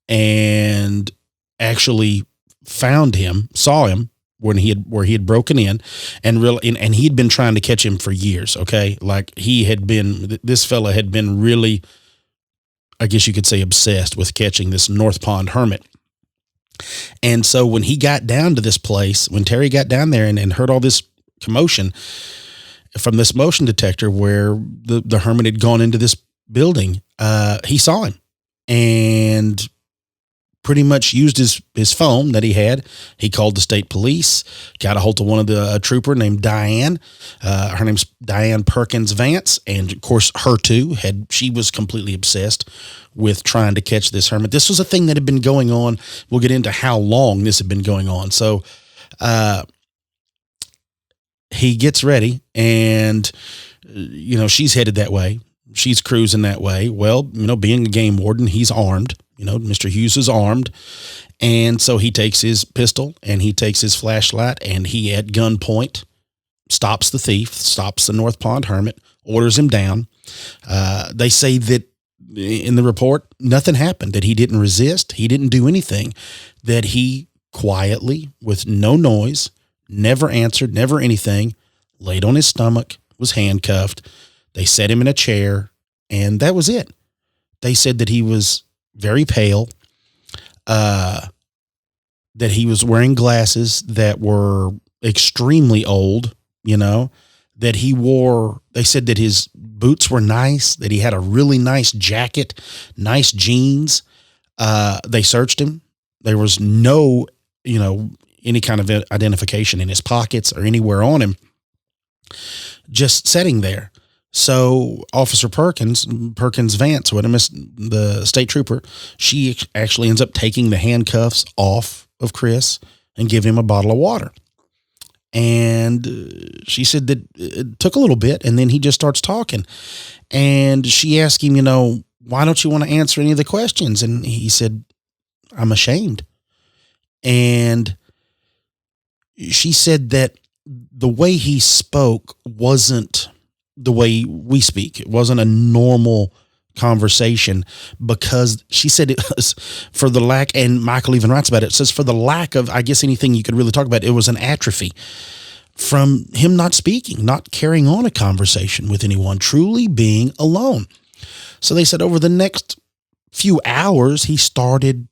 and actually saw him where he had broken in, and he'd been trying to catch him for years. Okay. This fella had been really, I guess you could say, obsessed with catching this North Pond hermit. And so when he got down to this place, when Terry got down there and heard all this commotion from this motion detector where the hermit had gone into this building, he saw him and pretty much used his phone that he had. He called the state police, got a hold of one of the trooper named Diane. Her name's Diane Perkins Vance. And of course her too she was completely obsessed with trying to catch this hermit. This was a thing that had been going on. We'll get into how long this had been going on. So, He gets ready, and she's headed that way. She's cruising that way. Well, being a game warden, he's armed. Mr. Hughes is armed. And so he takes his pistol and he takes his flashlight, and he at gunpoint stops the thief, stops the North Pond hermit, orders him down. They say that in the report, nothing happened, that he didn't resist. He didn't do anything, that he quietly, with no noise, never answered, never anything, laid on his stomach, was handcuffed. They set him in a chair, and that was it. They said that he was very pale, that he was wearing glasses that were extremely old, that he wore, they said that his boots were nice, that he had a really nice jacket, nice jeans. They searched him. There was no, any kind of identification in his pockets or anywhere on him, just sitting there. So Officer Perkins Vance, the state trooper, she actually ends up taking the handcuffs off of Chris and give him a bottle of water. And she said that it took a little bit, and then he just starts talking. And she asked him, why don't you want to answer any of the questions? And he said, I'm ashamed. And she said that the way he spoke wasn't the way we speak. It wasn't a normal conversation, because she said it was for the lack, and Michael even writes about it, says for the lack of, I guess, anything you could really talk about, it was an atrophy from him not speaking, not carrying on a conversation with anyone, truly being alone. So they said over the next few hours, he started,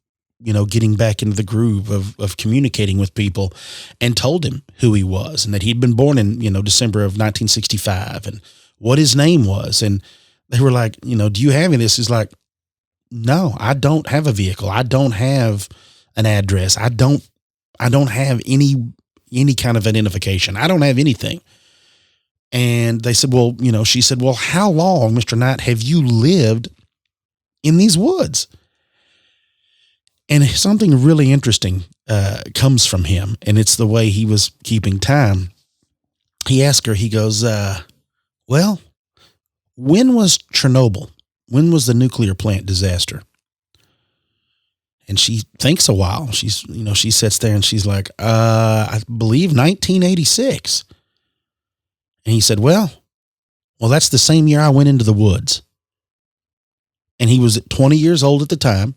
getting back into the groove of communicating with people, and told him who he was, and that he'd been born in, December of 1965, and what his name was. And they were like, do you have any of this? He's like, no, I don't have a vehicle. I don't have an address. I don't have any kind of identification. I don't have anything. And they said, well, she said, well, how long, Mr. Knight, have you lived in these woods? And something really interesting comes from him, and it's the way he was keeping time. He asked her, he goes, well, when was Chernobyl? When was the nuclear plant disaster? And she thinks a while. She sits there and she's like, I believe 1986. And he said, well, that's the same year I went into the woods. And he was 20 years old at the time.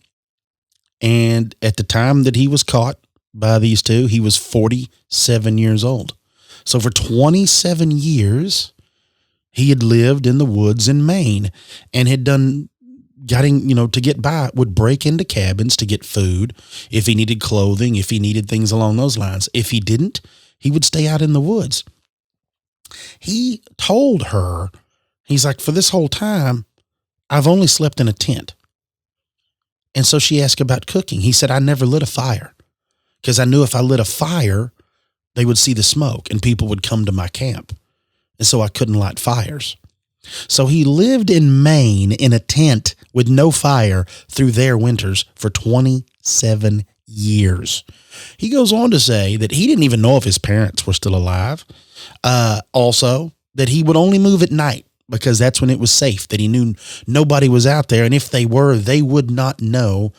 And at the time that he was caught by these two, he was 47 years old. So for 27 years, he had lived in the woods in Maine and had to get by, would break into cabins to get food. If he needed clothing, if he needed things along those lines. If he didn't, he would stay out in the woods. He told her, he's like, for this whole time, I've only slept in a tent. And so she asked about cooking. He said, I never lit a fire, because I knew if I lit a fire, they would see the smoke and people would come to my camp. And so I couldn't light fires. So he lived in Maine in a tent with no fire through their winters for 27 years. He goes on to say that he didn't even know if his parents were still alive. Also, that he would only move at night because that's when it was safe, that he knew nobody was out there. And if they were, they would not know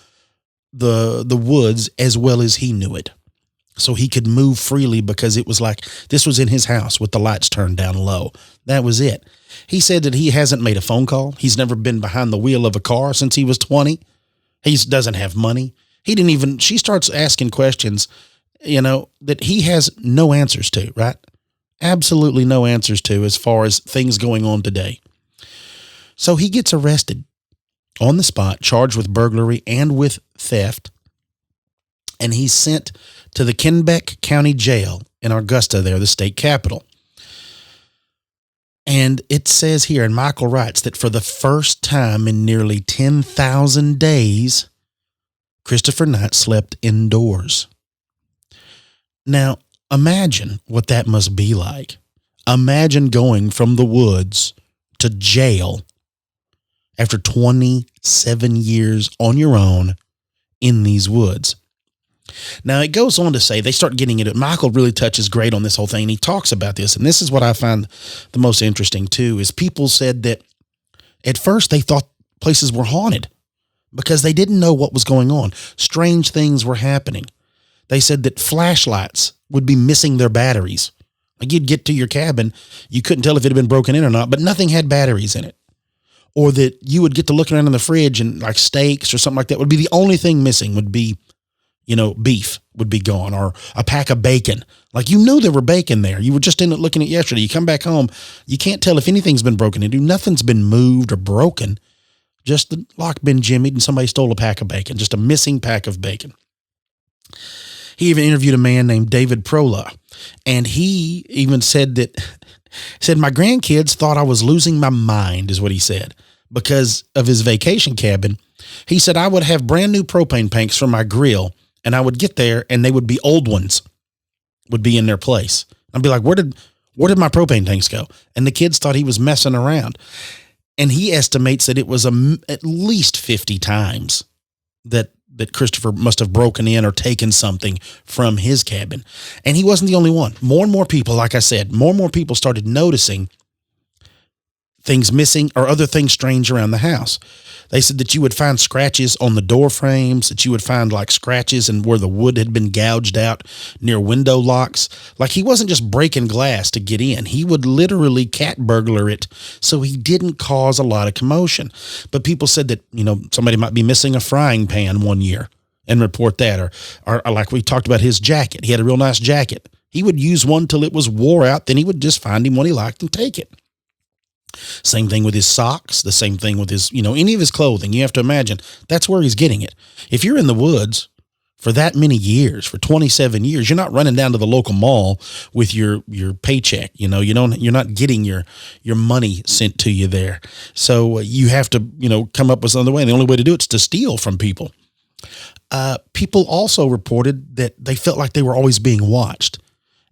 the woods as well as he knew it. So he could move freely because it was like this was in his house with the lights turned down low. That was it. He said that he hasn't made a phone call. He's never been behind the wheel of a car since he was 20. He doesn't have money. She starts asking questions, that he has no answers to, right? Absolutely no answers to as far as things going on today. So he gets arrested on the spot, charged with burglary and with theft. And he's sent to the Kennebec County Jail in Augusta there, the state capital. And it says here, and Michael writes, that for the first time in nearly 10,000 days, Christopher Knight slept indoors. Now, imagine what that must be like. Imagine going from the woods to jail after 27 years on your own in these woods. Now, it goes on to say they start getting into it. Michael really touches great on this whole thing. And he talks about this. And this is what I find the most interesting, too, is people said that at first they thought places were haunted because they didn't know what was going on. Strange things were happening. They said that flashlights would be missing their batteries. Like you'd get to your cabin, you couldn't tell if it had been broken in or not, but nothing had batteries in it. Or that you would get to look around in the fridge and like steaks or something like that would be the only thing missing would be, beef would be gone, or a pack of bacon. Like, there were bacon there. You were just in it looking at yesterday. You come back home, you can't tell if anything's been broken into. Nothing's been moved or broken. Just the lock been jimmied and somebody stole a pack of bacon, just a missing pack of bacon. He even interviewed a man named David Prola, and he even said my grandkids thought I was losing my mind, is what he said, because of his vacation cabin. He said I would have brand new propane tanks for my grill, and I would get there and they would be old ones would be in their place. I'd be like, where did my propane tanks go? And the kids thought he was messing around. And he estimates that it was at least 50 times that Christopher must have broken in or taken something from his cabin. And he wasn't the only one. More and more people, like I said, more and more people started noticing things missing or other things strange around the house. They said that you would find scratches on the door frames, that you would find like scratches and where the wood had been gouged out near window locks. Like he wasn't just breaking glass to get in. He would literally cat burglar it so he didn't cause a lot of commotion. But people said that, somebody might be missing a frying pan one year and report that. Or like we talked about his jacket. He had a real nice jacket. He would use one till it was wore out. Then he would just find him one he liked and take it. Same thing with his socks, the same thing with his, any of his clothing. You have to imagine that's where he's getting it. If you're in the woods for that many years, for 27 years, you're not running down to the local mall with your paycheck. You're not getting your money sent to you there. So you have to, come up with some other way. And the only way to do it is to steal from people. People also reported that they felt like they were always being watched.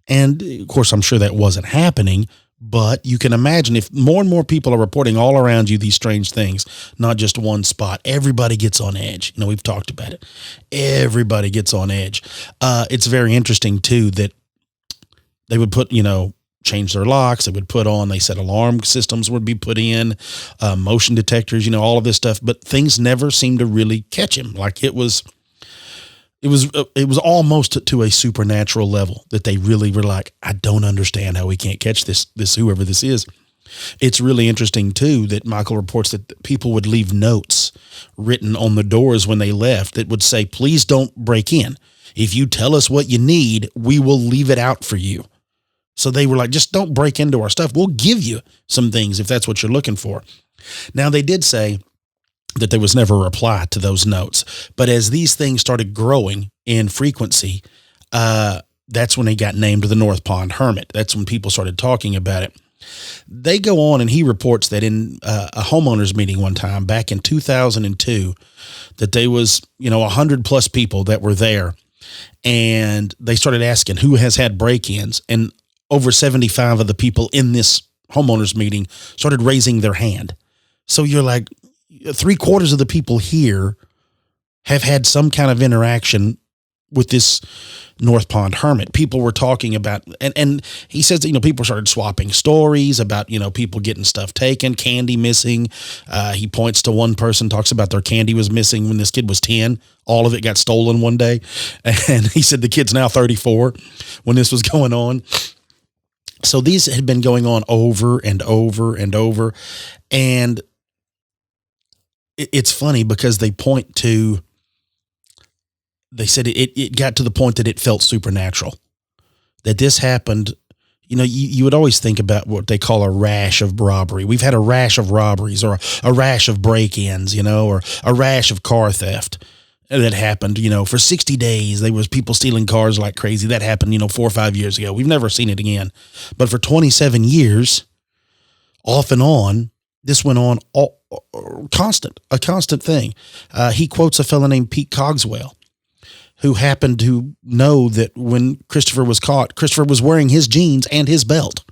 And of course, I'm sure that wasn't happening. But you can imagine if more and more people are reporting all around you these strange things, not just one spot, everybody gets on edge. We've talked about it. Everybody gets on edge. It's very interesting, too, that they would put, change their locks. They said alarm systems would be put in, motion detectors, all of this stuff. But things never seemed to really catch him. Like it was almost to a supernatural level that they really were like, I don't understand how we can't catch this whoever this is. It's really interesting too that Michael reports that people would leave notes written on the doors when they left that would say, please don't break in. If you tell us what you need, we will leave it out for you. So they were like, just don't break into our stuff. We'll give you some things if that's what you're looking for. Now they did say that there was never a reply to those notes. But as these things started growing in frequency, that's when they got named the North Pond Hermit. That's when people started talking about it. They go on, and he reports that in a homeowners meeting one time back in 2002, that there was, 100 plus people that were there, and they started asking who has had break-ins, and over 75 of the people in this homeowners meeting started raising their hand. So you're like, 3/4 of the people here have had some kind of interaction with this North Pond Hermit. People were talking about, and he says that, people started swapping stories about, people getting stuff taken, candy missing. He points to one person, talks about their candy was missing when this kid was 10. All of it got stolen one day. And he said the kid's now 34 when this was going on. So these had been going on over and over and over. And it's funny because they said it got to the point that it felt supernatural, that this happened. You would always think about what they call a rash of robbery. We've had a rash of robberies or a rash of break-ins, or a rash of car theft that happened, for 60 days. There was people stealing cars like crazy. That happened, 4 or 5 years ago. We've never seen it again. But for 27 years, off and on, this went on a constant thing. He quotes a fellow named Pete Cogswell, who happened to know that when Christopher was caught, Christopher was wearing his jeans and his belt.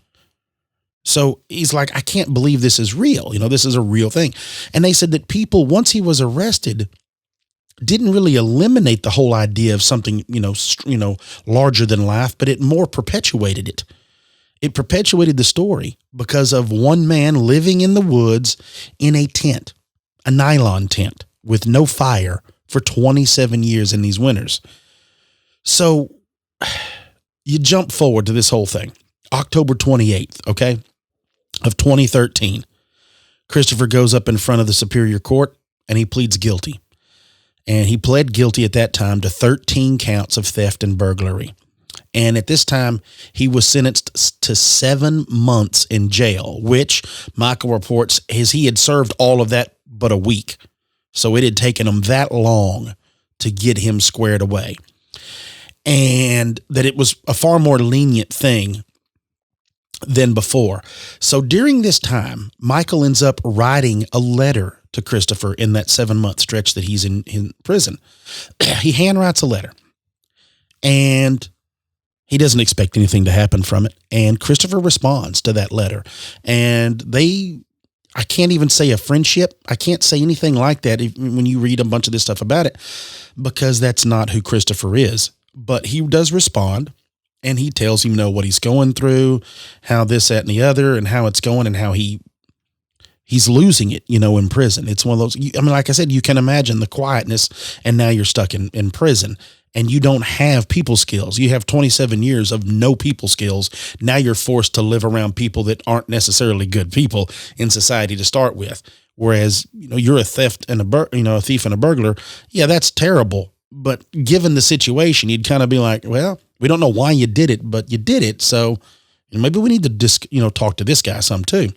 So he's like, I can't believe this is real. This is a real thing. And they said that people, once he was arrested, didn't really eliminate the whole idea of something, larger than life, but it more perpetuated it. It perpetuated the story because of one man living in the woods in a tent, a nylon tent with no fire for 27 years in these winters. So you jump forward to this whole thing, October 28th, okay, of 2013. Christopher goes up in front of the Superior Court and he pleads guilty. And he pled guilty at that time to 13 counts of theft and burglary. And at this time, he was sentenced to 7 months in jail, which Michael reports he had served all of that but a week. So it had taken him that long to get him squared away. And that it was a far more lenient thing than before. So during this time, Michael ends up writing a letter to Christopher in that 7-month stretch that he's in prison. He handwrites a letter and he doesn't expect anything to happen from it. And Christopher responds to that letter, and I can't even say a friendship. I can't say anything like that when you read a bunch of this stuff about it, because that's not who Christopher is. But he does respond, and he tells him, what he's going through, how this, that, and the other, and how it's going, and how he's losing it, in prison. It's one of those, like I said, you can imagine the quietness, and now you're stuck in prison, and you don't have people skills. You have 27 years of no people skills. Now you're forced to live around people that aren't necessarily good people in society to start with. Whereas, you're a thief and a burglar. Yeah, that's terrible. But given the situation, you'd kind of be like, well, we don't know why you did it, but you did it. So maybe we need to talk to this guy some too.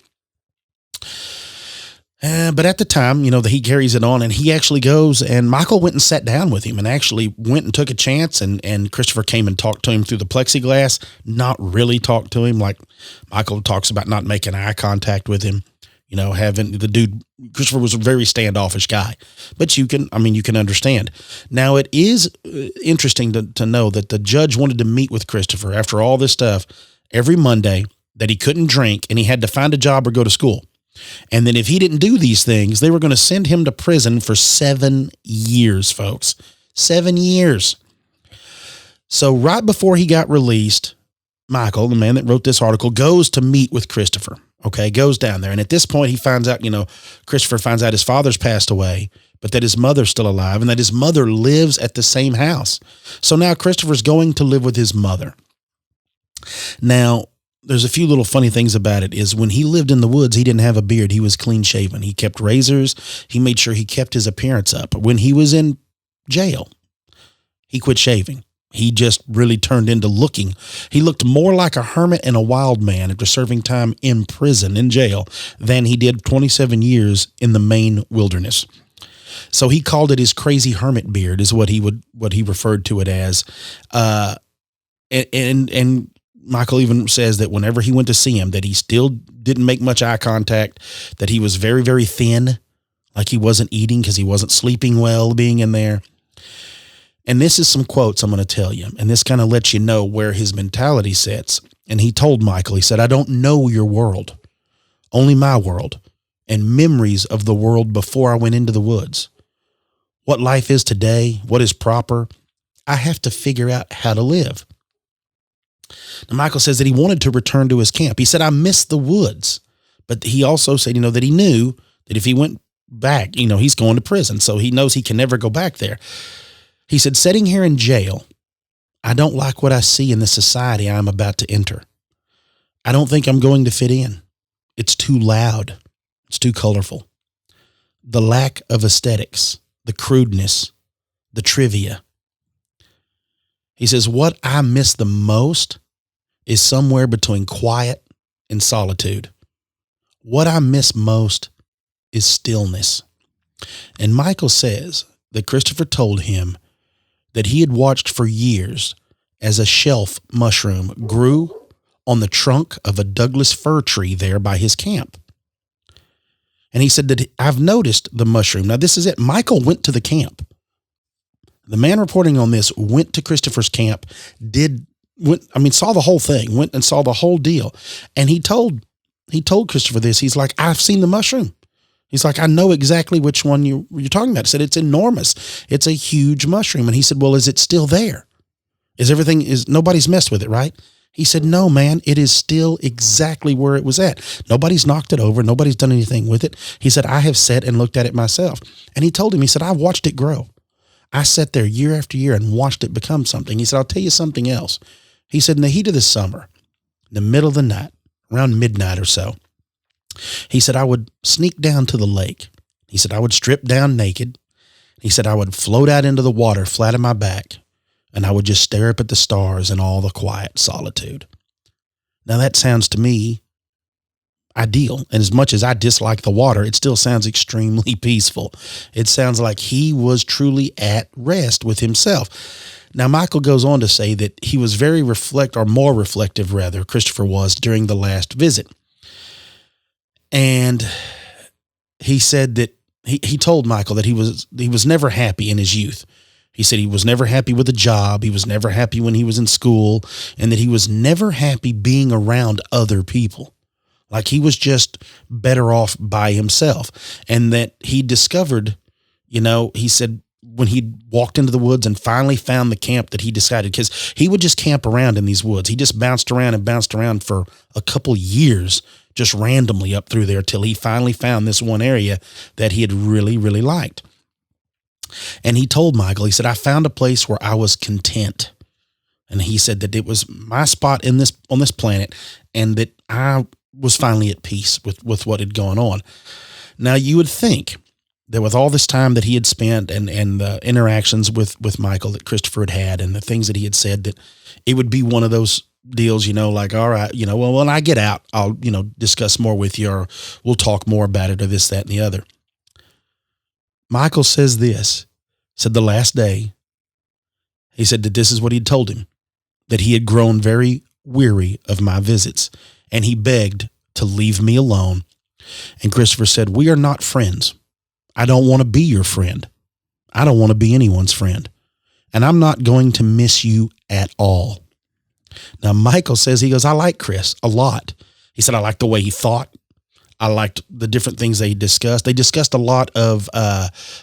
But at the time, he carries it on, and he actually goes, and Michael went and sat down with him and actually went and took a chance. And Christopher came and talked to him through the plexiglass, not really talked to him. Like Michael talks about not making eye contact with him, having the dude. Christopher was a very standoffish guy, but you can understand. Now it is interesting to know that the judge wanted to meet with Christopher after all this stuff every Monday, that he couldn't drink and he had to find a job or go to school. And then if he didn't do these things, they were going to send him to prison for 7 years, folks. 7 years. So right before he got released, Michael, the man that wrote this article, goes to meet with Christopher. Okay, goes down there. And at this point, he finds out, Christopher finds out his father's passed away, but that his mother's still alive and that his mother lives at the same house. So now Christopher's going to live with his mother. Now, there's a few little funny things about it. Is when he lived in the woods, he didn't have a beard. He was clean shaven. He kept razors. He made sure he kept his appearance up. When he was in jail, he quit shaving. He just really turned into looking. He looked more like a hermit and a wild man after serving time in prison, in jail, than he did 27 years in the Maine wilderness. So he called it his crazy hermit beard, is what he referred to it as. And Michael even says that whenever he went to see him, that he still didn't make much eye contact, that he was very, very thin, like he wasn't eating because he wasn't sleeping well being in there. And this is some quotes I'm going to tell you, and this kind of lets you know where his mentality sits. And he told Michael, he said, "I don't know your world, only my world, and memories of the world before I went into the woods. What life is today, what is proper, I have to figure out how to live." Now, Michael says that he wanted to return to his camp. He said, "I miss the woods." But he also said, that he knew that if he went back, he's going to prison. So he knows he can never go back there. He said, "Sitting here in jail, I don't like what I see in the society I'm about to enter. I don't think I'm going to fit in. It's too loud. It's too colorful. The lack of aesthetics, the crudeness, the trivia." He says, "What I miss the most is somewhere between quiet and solitude. What I miss most is stillness." And Michael says that Christopher told him that he had watched for years as a shelf mushroom grew on the trunk of a Douglas fir tree there by his camp. And he said that, "I've noticed the mushroom." Now, this is it. Michael went to the camp. The man reporting on this went to Christopher's camp, saw the whole thing, went and saw the whole deal. And he told Christopher this. He's like, "I've seen the mushroom." He's like, I know exactly which one you're talking about. I said, it's enormous. It's a huge mushroom. And he said, well, is it still there? Nobody's messed with it, right? He said, no, man, it is still exactly where it was at. Nobody's knocked it over. Nobody's done anything with it. He said, I have sat and looked at it myself. And he told him, he said, I watched it grow. I sat there year after year and watched it become something. He said, I'll tell you something else. He said, in the heat of the summer, in the middle of the night, around midnight or so, he said, I would sneak down to the lake. He said, I would strip down naked. He said, I would float out into the water flat on my back, and I would just stare up at the stars in all the quiet solitude. Now that sounds to me ideal. And as much as I dislike the water, it still sounds extremely peaceful. It sounds like he was truly at rest with himself. Now, Michael goes on to say that he was more reflective, Christopher was, during the last visit. And he said that he told Michael that he was never happy in his youth. He said he was never happy with a job. He was never happy when he was in school, and that he was never happy being around other people. Like he was just better off by himself. And that he discovered, he said when he walked into the woods and finally found the camp that he decided, because he would just camp around in these woods. He just bounced around for a couple years, just randomly up through there till he finally found this one area that he had really, really liked. And he told Michael, he said, I found a place where I was content. And he said that it was my spot on this planet, and that I was finally at peace with what had gone on. Now, you would think that with all this time that he had spent and the interactions with Michael that Christopher had and the things that he had said, that it would be one of those deals, like, all right, well, when I get out, I'll, discuss more with you, or we'll talk more about it, or this, that, and the other. Michael said the last day, he said that this is what he'd told him, that he had grown very weary of my visits, and he begged to leave me alone. And Christopher said, we are not friends. I don't want to be your friend. I don't want to be anyone's friend. And I'm not going to miss you at all. Now, Michael says, he goes, I like Chris a lot. He said, I liked the way he thought. I liked the different things they discussed. They discussed a lot of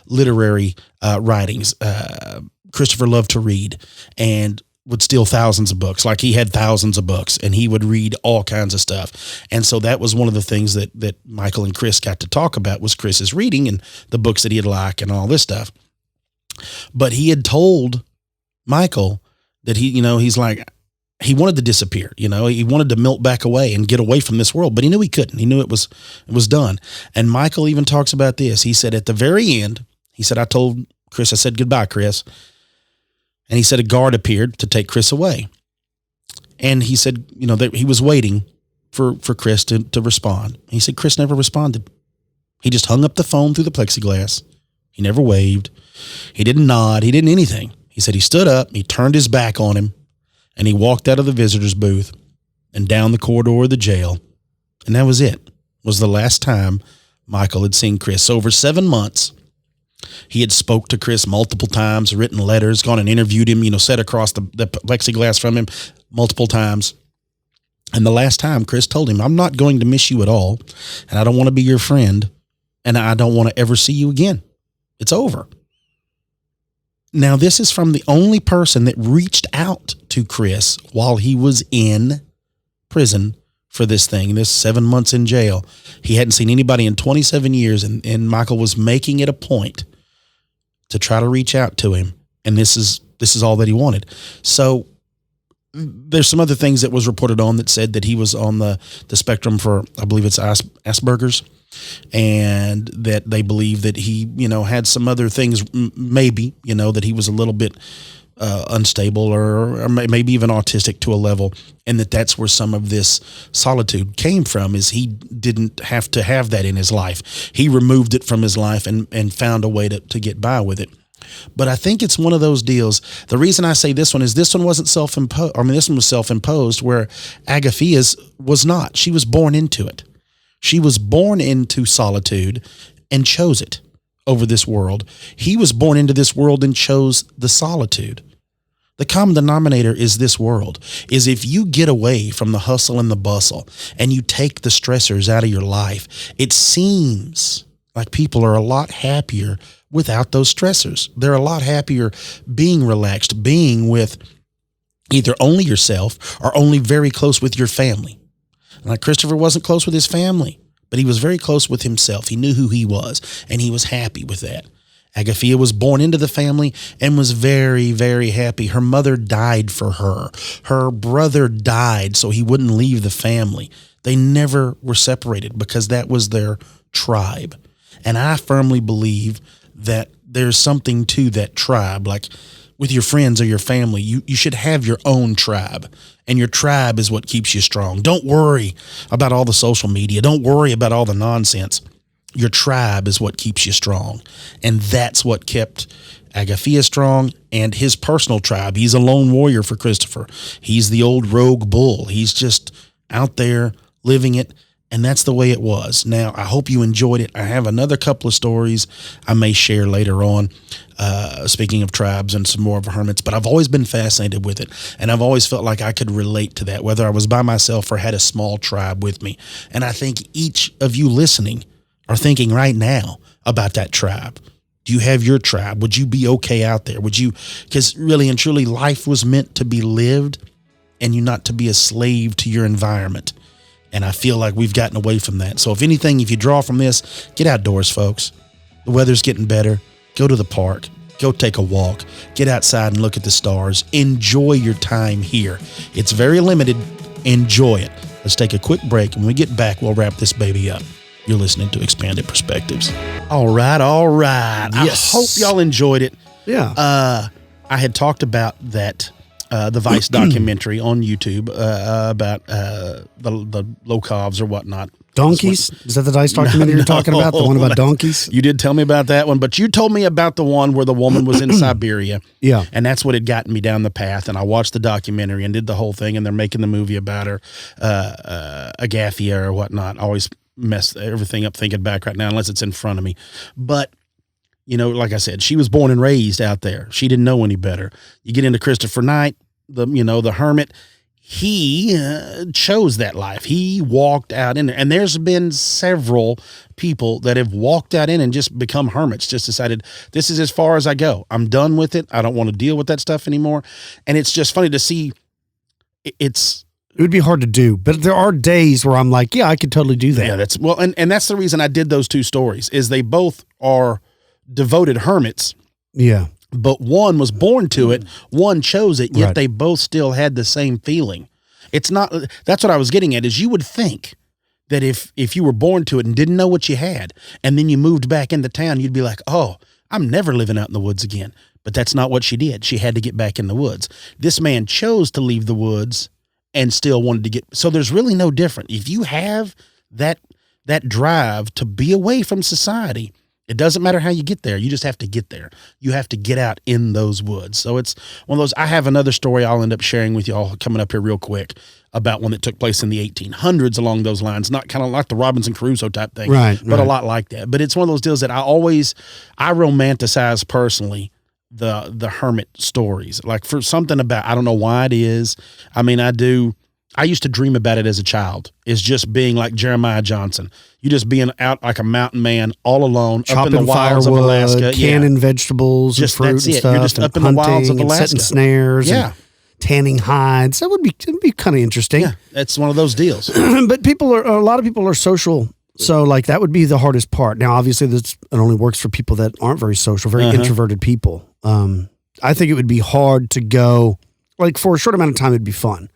literary writings. Christopher loved to read and would steal thousands of books. Like he had thousands of books, and he would read all kinds of stuff. And so that was one of the things that Michael and Chris got to talk about, was Chris's reading and the books that he'd like and all this stuff. But he had told Michael that he's like, he wanted to disappear. He wanted to melt back away and get away from this world, but he knew he couldn't. He knew it was done. And Michael even talks about this. He said at the very end, he said, I told Chris, I said, goodbye, Chris. And he said a guard appeared to take Chris away. And he said, that he was waiting for Chris to respond. He said, Chris never responded. He just hung up the phone through the plexiglass. He never waved. He didn't nod. He didn't anything. He said he stood up, he turned his back on him, and he walked out of the visitor's booth and down the corridor of the jail. And that was it. Was the last time Michael had seen Chris. Over 7 months, he had spoke to Chris multiple times, written letters, gone and interviewed him, sat across the plexiglass from him multiple times. And the last time, Chris told him, I'm not going to miss you at all, and I don't want to be your friend, and I don't want to ever see you again. It's over. Now, this is from the only person that reached out to Chris while he was in prison for this thing, this 7 months in jail. He hadn't seen anybody in 27 years, and Michael was making it a point to try to reach out to him. And this is all that he wanted. So there's some other things that was reported on that said that he was on the spectrum for, I believe it's Asperger's, and that they believe that he, had some other things, maybe, that he was a little bit unstable or maybe even autistic to a level, and that's where some of this solitude came from, is he didn't have to have that in his life. He removed it from his life and found a way to get by with it. But I think it's one of those deals. The reason I say this one is this one wasn't self-imposed. I mean, this one was self-imposed, where Agaphia's was not. She was born into it. She was born into solitude and chose it over this world. He was born into this world and chose the solitude. The common denominator is this world, is if you get away from the hustle and the bustle and you take the stressors out of your life, it seems Like people are a lot happier without those stressors. They're a lot happier being relaxed, being with either only yourself or only very close with your family. Like Christopher wasn't close with his family, but he was very close with himself. He knew who he was, and he was happy with that. Agathea was born into the family and was very, very happy. Her mother died for her. Her brother died so he wouldn't leave the family. They never were separated because that was their tribe. And I firmly believe that there's something to that tribe. Like with your friends or your family, you should have your own tribe. And your tribe is what keeps you strong. Don't worry about all the social media. Don't worry about all the nonsense. Your tribe is what keeps you strong. And that's what kept Agathea strong and his personal tribe. He's a lone warrior for Christopher. He's the old rogue bull. He's just out there living it. And that's the way it was. Now, I hope you enjoyed it. I have another couple of stories I may share later on, speaking of tribes and some more of hermits. But I've always been fascinated with it. And I've always felt like I could relate to that, whether I was by myself or had a small tribe with me. And I think each of you listening are thinking right now about that tribe. Do you have your tribe? Would you be okay out there? Would you? Because really and truly, life was meant to be lived and you not to be a slave to your environment. And I feel like we've gotten away from that. So if anything, if you draw from this, get outdoors, folks. The weather's getting better. Go to the park. Go take a walk. Get outside and look at the stars. Enjoy your time here. It's very limited. Enjoy it. Let's take a quick break. When we get back, we'll wrap this baby up. You're listening to Expanded Perspectives. All right. Yes. I hope y'all enjoyed it. Yeah. I had talked about that. The Vice documentary on YouTube about the Lykovs or whatnot. Donkeys? Is that the Vice documentary you're talking about? The one about donkeys? You did tell me about that one, but you told me about the one where the woman was in Siberia. Yeah. And that's what had gotten me down the path. And I watched the documentary and did the whole thing, and they're making the movie about her, Agathea or whatnot. I always mess everything up thinking back right now, unless it's in front of me. But you know, like I said, she was born and raised out there. She didn't know any better. You get into Christopher Knight, the hermit. He chose that life. He walked out in there. And there's been several people that have walked out in and just become hermits, just decided, this is as far as I go. I'm done with it. I don't want to deal with that stuff anymore. And it's just funny to see. It would be hard to do, but there are days where I'm like, yeah, I could totally do that. Yeah, and that's the reason I did those two stories, is they both are devoted hermits. Yeah. But one was born to it, one chose it, yet Right. They both still had the same feeling. It's not, that's what I was getting at, is you would think that if you were born to it and didn't know what you had, and then you moved back into town, you'd be like, oh, I'm never living out in the woods again. But that's not what she did. She had to get back in the woods. This man chose to leave the woods and still wanted to get, so there's really no different. If you have that drive to be away from society, it doesn't matter how you get there. You just have to get there. You have to get out in those woods. So it's one of those. I have another story I'll end up sharing with y'all coming up here real quick about one that took place in the 1800s along those lines. Not kind of like the Robinson Crusoe type thing, but a lot like that. But it's one of those deals that I romanticize personally the hermit stories. Like for something about, I don't know why it is. I mean, I used to dream about it as a child. It's just being like Jeremiah Johnson. You just being out like a mountain man all alone, chopping up in the wilds firewood, of Alaska. canning vegetables just and fruit that's and it. stuff. You're just up in the hunting wilds of and Alaska. setting snares Yeah. and tanning hides. That would be kind of interesting. Yeah, that's one of those deals. But a lot of people are social. So like that would be the hardest part. Now, obviously it only works for people that aren't very social, very introverted people. I think it would be hard to go, like for a short amount of time, it'd be fun.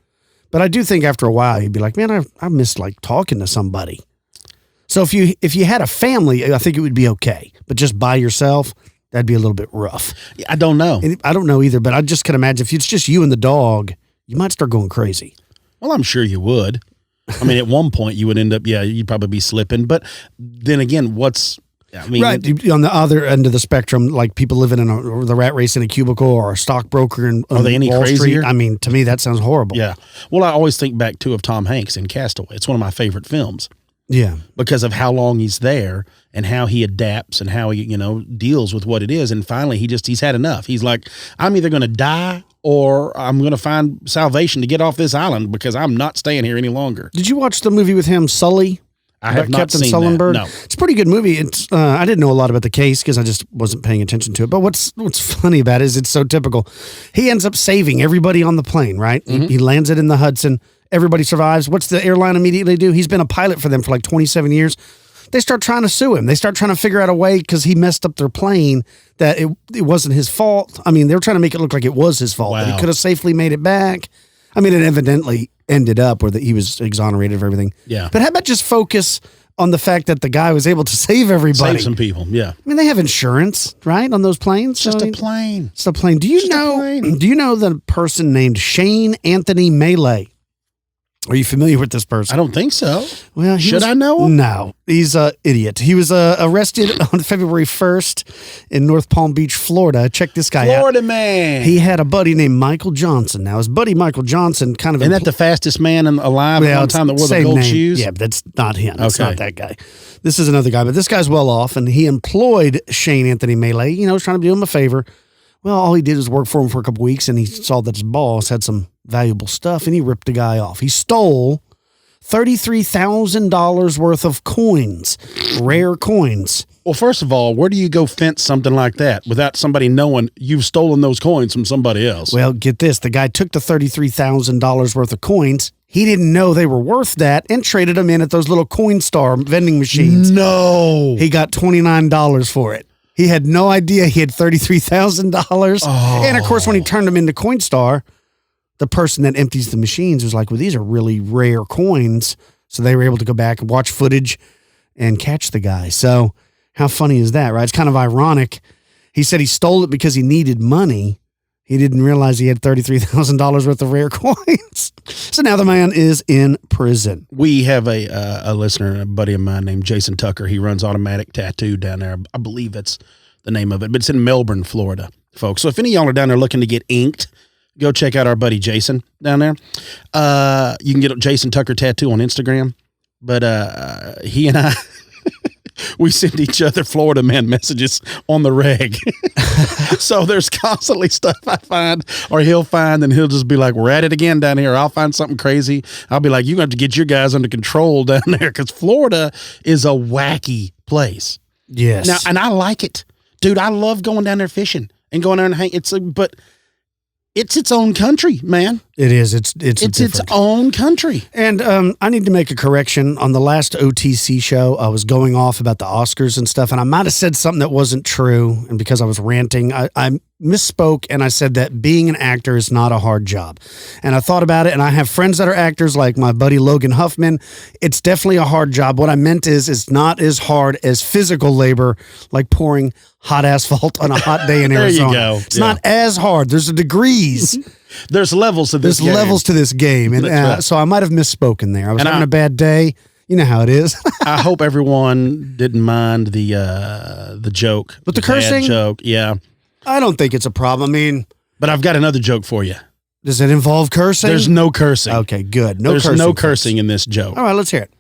But I do think after a while, you'd be like, man, I miss like talking to somebody. So if you had a family, I think it would be okay. But just by yourself, that'd be a little bit rough. I don't know. And I don't know either, but I just can imagine if it's just you and the dog, you might start going crazy. Well, I'm sure you would. I mean, at one point you would end up, you'd probably be slipping. But then again, right on the other end of the spectrum, like people living in the rat race in a cubicle or a stockbroker in are they any Wall crazier? Street. I mean, to me, that sounds horrible. Yeah. Well, I always think back too of Tom Hanks in Castaway. It's one of my favorite films. Yeah. Because of how long he's there and how he adapts and how he, deals with what it is. And finally, he's had enough. He's like, I'm either going to die or I'm going to find salvation to get off this island because I'm not staying here any longer. Did you watch the movie with him, Sully? I have not Captain seen Sullenberg. that. No. It's a pretty good movie. It's I didn't know a lot about the case because I just wasn't paying attention to it. But what's funny about it is it's so typical. He ends up saving everybody on the plane, right? Mm-hmm. He lands it in the Hudson. Everybody survives. What's the airline immediately do? He's been a pilot for them for like 27 years. They start trying to sue him. They start trying to figure out a way because he messed up their plane that it wasn't his fault. I mean, they were trying to make it look like it was his fault. That he could have safely made it back. I mean, it evidently ended up where he was exonerated of everything. Yeah. But how about just focus on the fact that the guy was able to save everybody? Save some people, yeah. I mean, they have insurance, right, on those planes? Just a plane. It's a plane. Do you know the person named Shane Anthony Melee? Are you familiar with this person? I don't think so. Well, I know him? No, he's an idiot. He was arrested on February 1st in North Palm Beach, Florida. Check this guy out. Florida man. He had a buddy named Michael Johnson. Now, his buddy Michael Johnson kind of... Isn't that the fastest man alive at one time that wore the gold shoes? Yeah, but that's not him. It's not that guy. This is another guy, but this guy's well off, and he employed Shane Anthony Melee. You know, trying to do him a favor. Well, all he did was work for him for a couple weeks, and he saw that his boss had some valuable stuff, and he ripped the guy off. He stole $33,000 worth of coins, rare coins. Well, first of all, where do you go fence something like that without somebody knowing you've stolen those coins from somebody else? Well, get this. The guy took the $33,000 worth of coins. He didn't know they were worth that and traded them in at those little Coinstar vending machines. No. He got $29 for it. He had no idea he had $33,000. Oh. And, of course, when he turned them into Coinstar, the person that empties the machines was like, well, these are really rare coins. So they were able to go back and watch footage and catch the guy. So how funny is that, right? It's kind of ironic. He said he stole it because he needed money. He didn't realize he had $33,000 worth of rare coins. So now the man is in prison. We have a listener, a buddy of mine named Jason Tucker. He runs Automatic Tattoo down there. I believe that's the name of it, but it's in Melbourne, Florida, folks. So if any of y'all are down there looking to get inked, go check out our buddy Jason down there. You can get Jason Tucker Tattoo on Instagram. But he and I, we send each other Florida man messages on the reg. So there's constantly stuff I find or he'll find, and he'll just be like, we're at it again down here. I'll find something crazy. I'll be like, you have to get your guys under control down there because Florida is a wacky place. Yes. Now, and I like it. Dude, I love going down there fishing and going there and hang. But it's its own country, man. It is. It's its own country. And I need to make a correction. On the last OTC show, I was going off about the Oscars and stuff, and I might have said something that wasn't true. And because I was ranting, I misspoke, and I said that being an actor is not a hard job. And I thought about it, and I have friends that are actors, like my buddy Logan Huffman. It's definitely a hard job. What I meant is it's not as hard as physical labor, like pouring hot asphalt on a hot day in Arizona. There you go. It's not as hard. There's degrees. There's levels to this game. There's levels to this game. And right. So I might have misspoken there. I was having a bad day. You know how it is. I hope everyone didn't mind the joke. But the cursing? Joke, yeah. I don't think it's a problem. I mean, but I've got another joke for you. Does it involve cursing? There's no cursing. Okay, good. There's no cursing in this joke. All right, let's hear it.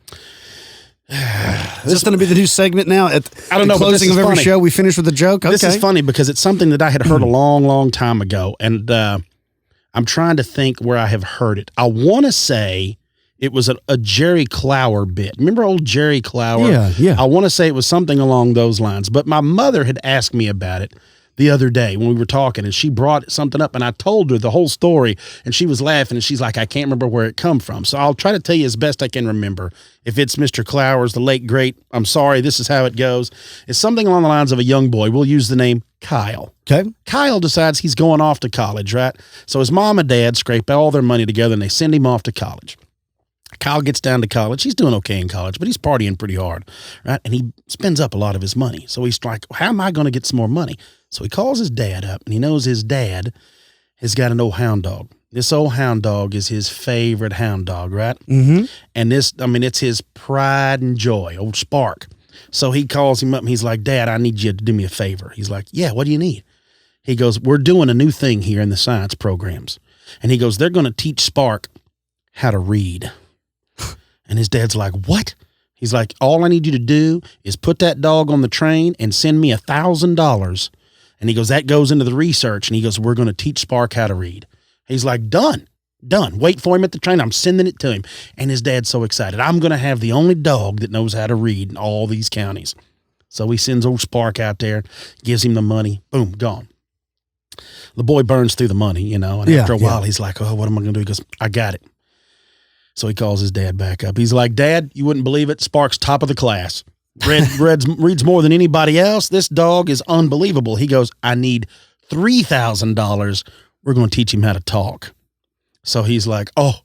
Is this going to be the new segment now? At I don't know. The closing of every show, we finish with a joke? Okay. This is funny because it's something that I had heard a long, long time ago. And I'm trying to think where I have heard it. I want to say it was a Jerry Clower bit. Remember old Jerry Clower? Yeah. I want to say it was something along those lines. But my mother had asked me about it the other day when we were talking, and she brought something up, and I told her the whole story, and she was laughing, and she's like, I can't remember where it come from. So I'll try to tell you as best I can remember. If it's Mr. Clowers, the late great, I'm sorry, this is how it goes. It's something along the lines of a young boy. We'll use the name Kyle. Okay. Kyle decides he's going off to college, right? So his mom and dad scrape all their money together, and they send him off to college. Kyle gets down to college. He's doing okay in college, but he's partying pretty hard, right? And he spends up a lot of his money. So he's like, how am I going to get some more money? So he calls his dad up, and he knows his dad has got an old hound dog. This old hound dog is his favorite hound dog, right? Mm-hmm. And it's his pride and joy, old Spark. So he calls him up, and he's like, Dad, I need you to do me a favor. He's like, yeah, what do you need? He goes, we're doing a new thing here in the science programs. And he goes, they're going to teach Spark how to read. And his dad's like, what? He's like, all I need you to do is put that dog on the train and send me $1,000. And he goes, that goes into the research. And he goes, we're going to teach Spark how to read. He's like, done. Done. Wait for him at the train. I'm sending it to him. And his dad's so excited. I'm going to have the only dog that knows how to read in all these counties. So he sends old Spark out there, gives him the money. Boom, gone. The boy burns through the money, and after a while, he's like, oh, what am I going to do? He goes, I got it. So he calls his dad back up. He's like, Dad, you wouldn't believe it. Spark's top of the class. Reads more than anybody else. This dog is unbelievable. He goes, I need $3,000. We're going to teach him how to talk. So he's like, oh,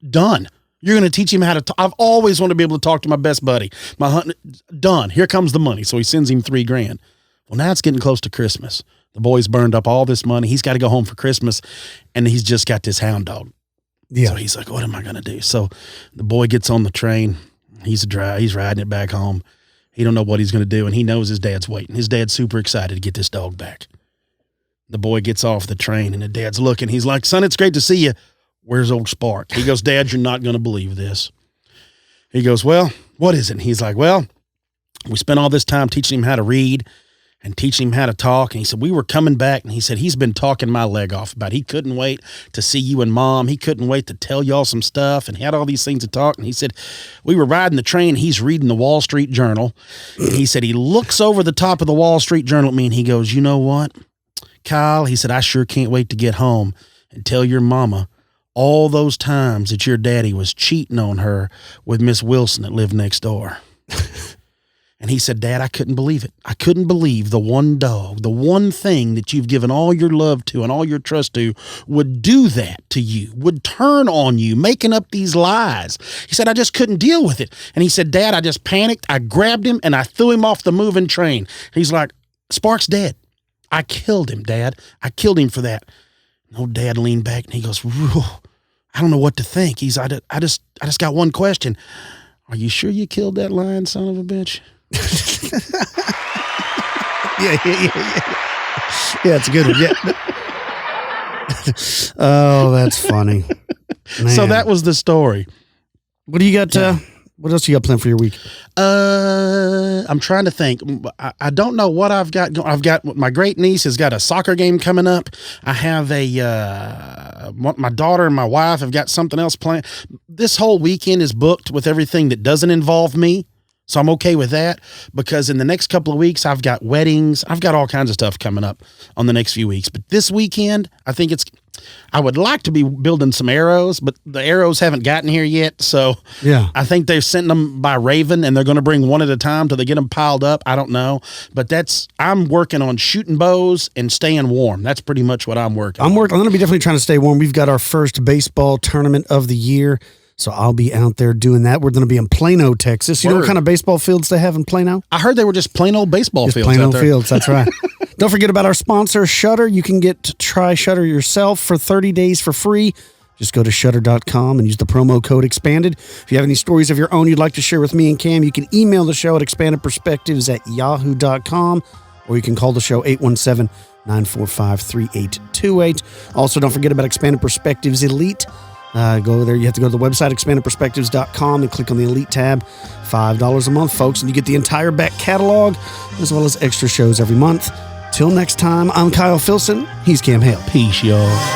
done. You're going to teach him how to talk. I've always wanted to be able to talk to my best buddy. Done. Here comes the money. So he sends him $3,000. Well, now it's getting close to Christmas. The boy's burned up all this money. He's got to go home for Christmas, and he's just got this hound dog. Yeah. So he's like, what am I going to do? So the boy gets on the train. He's riding it back home. He don't know what he's going to do, and he knows his dad's waiting. His dad's super excited to get this dog back. The boy gets off the train, and the dad's looking. He's like, son, it's great to see you. Where's old Spark? He goes, Dad, you're not going to believe this. He goes, well, what is it? And he's like, well, we spent all this time teaching him how to read and teaching him how to talk. And he said, we were coming back, and he said, he's been talking my leg off about he couldn't wait to see you and Mom. He couldn't wait to tell y'all some stuff, and he had all these things to talk. And he said, we were riding the train. He's reading the Wall Street Journal. And he said, he looks over the top of the Wall Street Journal at me, and he goes, you know what, Kyle? He said, I sure can't wait to get home and tell your mama all those times that your daddy was cheating on her with Miss Wilson that lived next door. And he said, Dad, I couldn't believe it. I couldn't believe the one dog, the one thing that you've given all your love to and all your trust to would do that to you, would turn on you, making up these lies. He said, I just couldn't deal with it. And he said, Dad, I just panicked. I grabbed him and I threw him off the moving train. He's like, Spark's dead. I killed him, Dad. I killed him for that. And old Dad leaned back and he goes, I don't know what to think. I just got one question. Are you sure you killed that lion, son of a bitch? Yeah, it's a good one. Yeah. Oh, that's funny. Man. So that was the story. What do you got? What else you got planned for your week? I'm trying to think. I don't know what I've got. I've got my great niece has got a soccer game coming up. I have my daughter and my wife have got something else planned. This whole weekend is booked with everything that doesn't involve me. So I'm okay with that because in the next couple of weeks, I've got weddings. I've got all kinds of stuff coming up on the next few weeks. But this weekend, I would like to be building some arrows, but the arrows haven't gotten here yet. So yeah, I think they're sending them by Raven and they're going to bring one at a time till they get them piled up. I don't know. But I'm working on shooting bows and staying warm. That's pretty much what I'm working on. I'm going to be definitely trying to stay warm. We've got our first baseball tournament of the year. So I'll be out there doing that. We're going to be in Plano, Texas. You know what kind of baseball fields they have in Plano? I heard they were just plain old baseball fields. Plain old fields, that's right. Don't forget about our sponsor, Shudder. You can get to try Shudder yourself for 30 days for free. Just go to Shudder.com and use the promo code Expanded. If you have any stories of your own you'd like to share with me and Cam, you can email the show at expandedperspectives@yahoo.com, or you can call the show 817-945-3828. Also, don't forget about Expanded Perspectives Elite. Go there. You have to go to the website, expandedperspectives.com, and click on the Elite tab. $5 a month, folks, and you get the entire back catalog as well as extra shows every month. Till next time, I'm Kyle Filson. He's Cam Hale. Peace, y'all.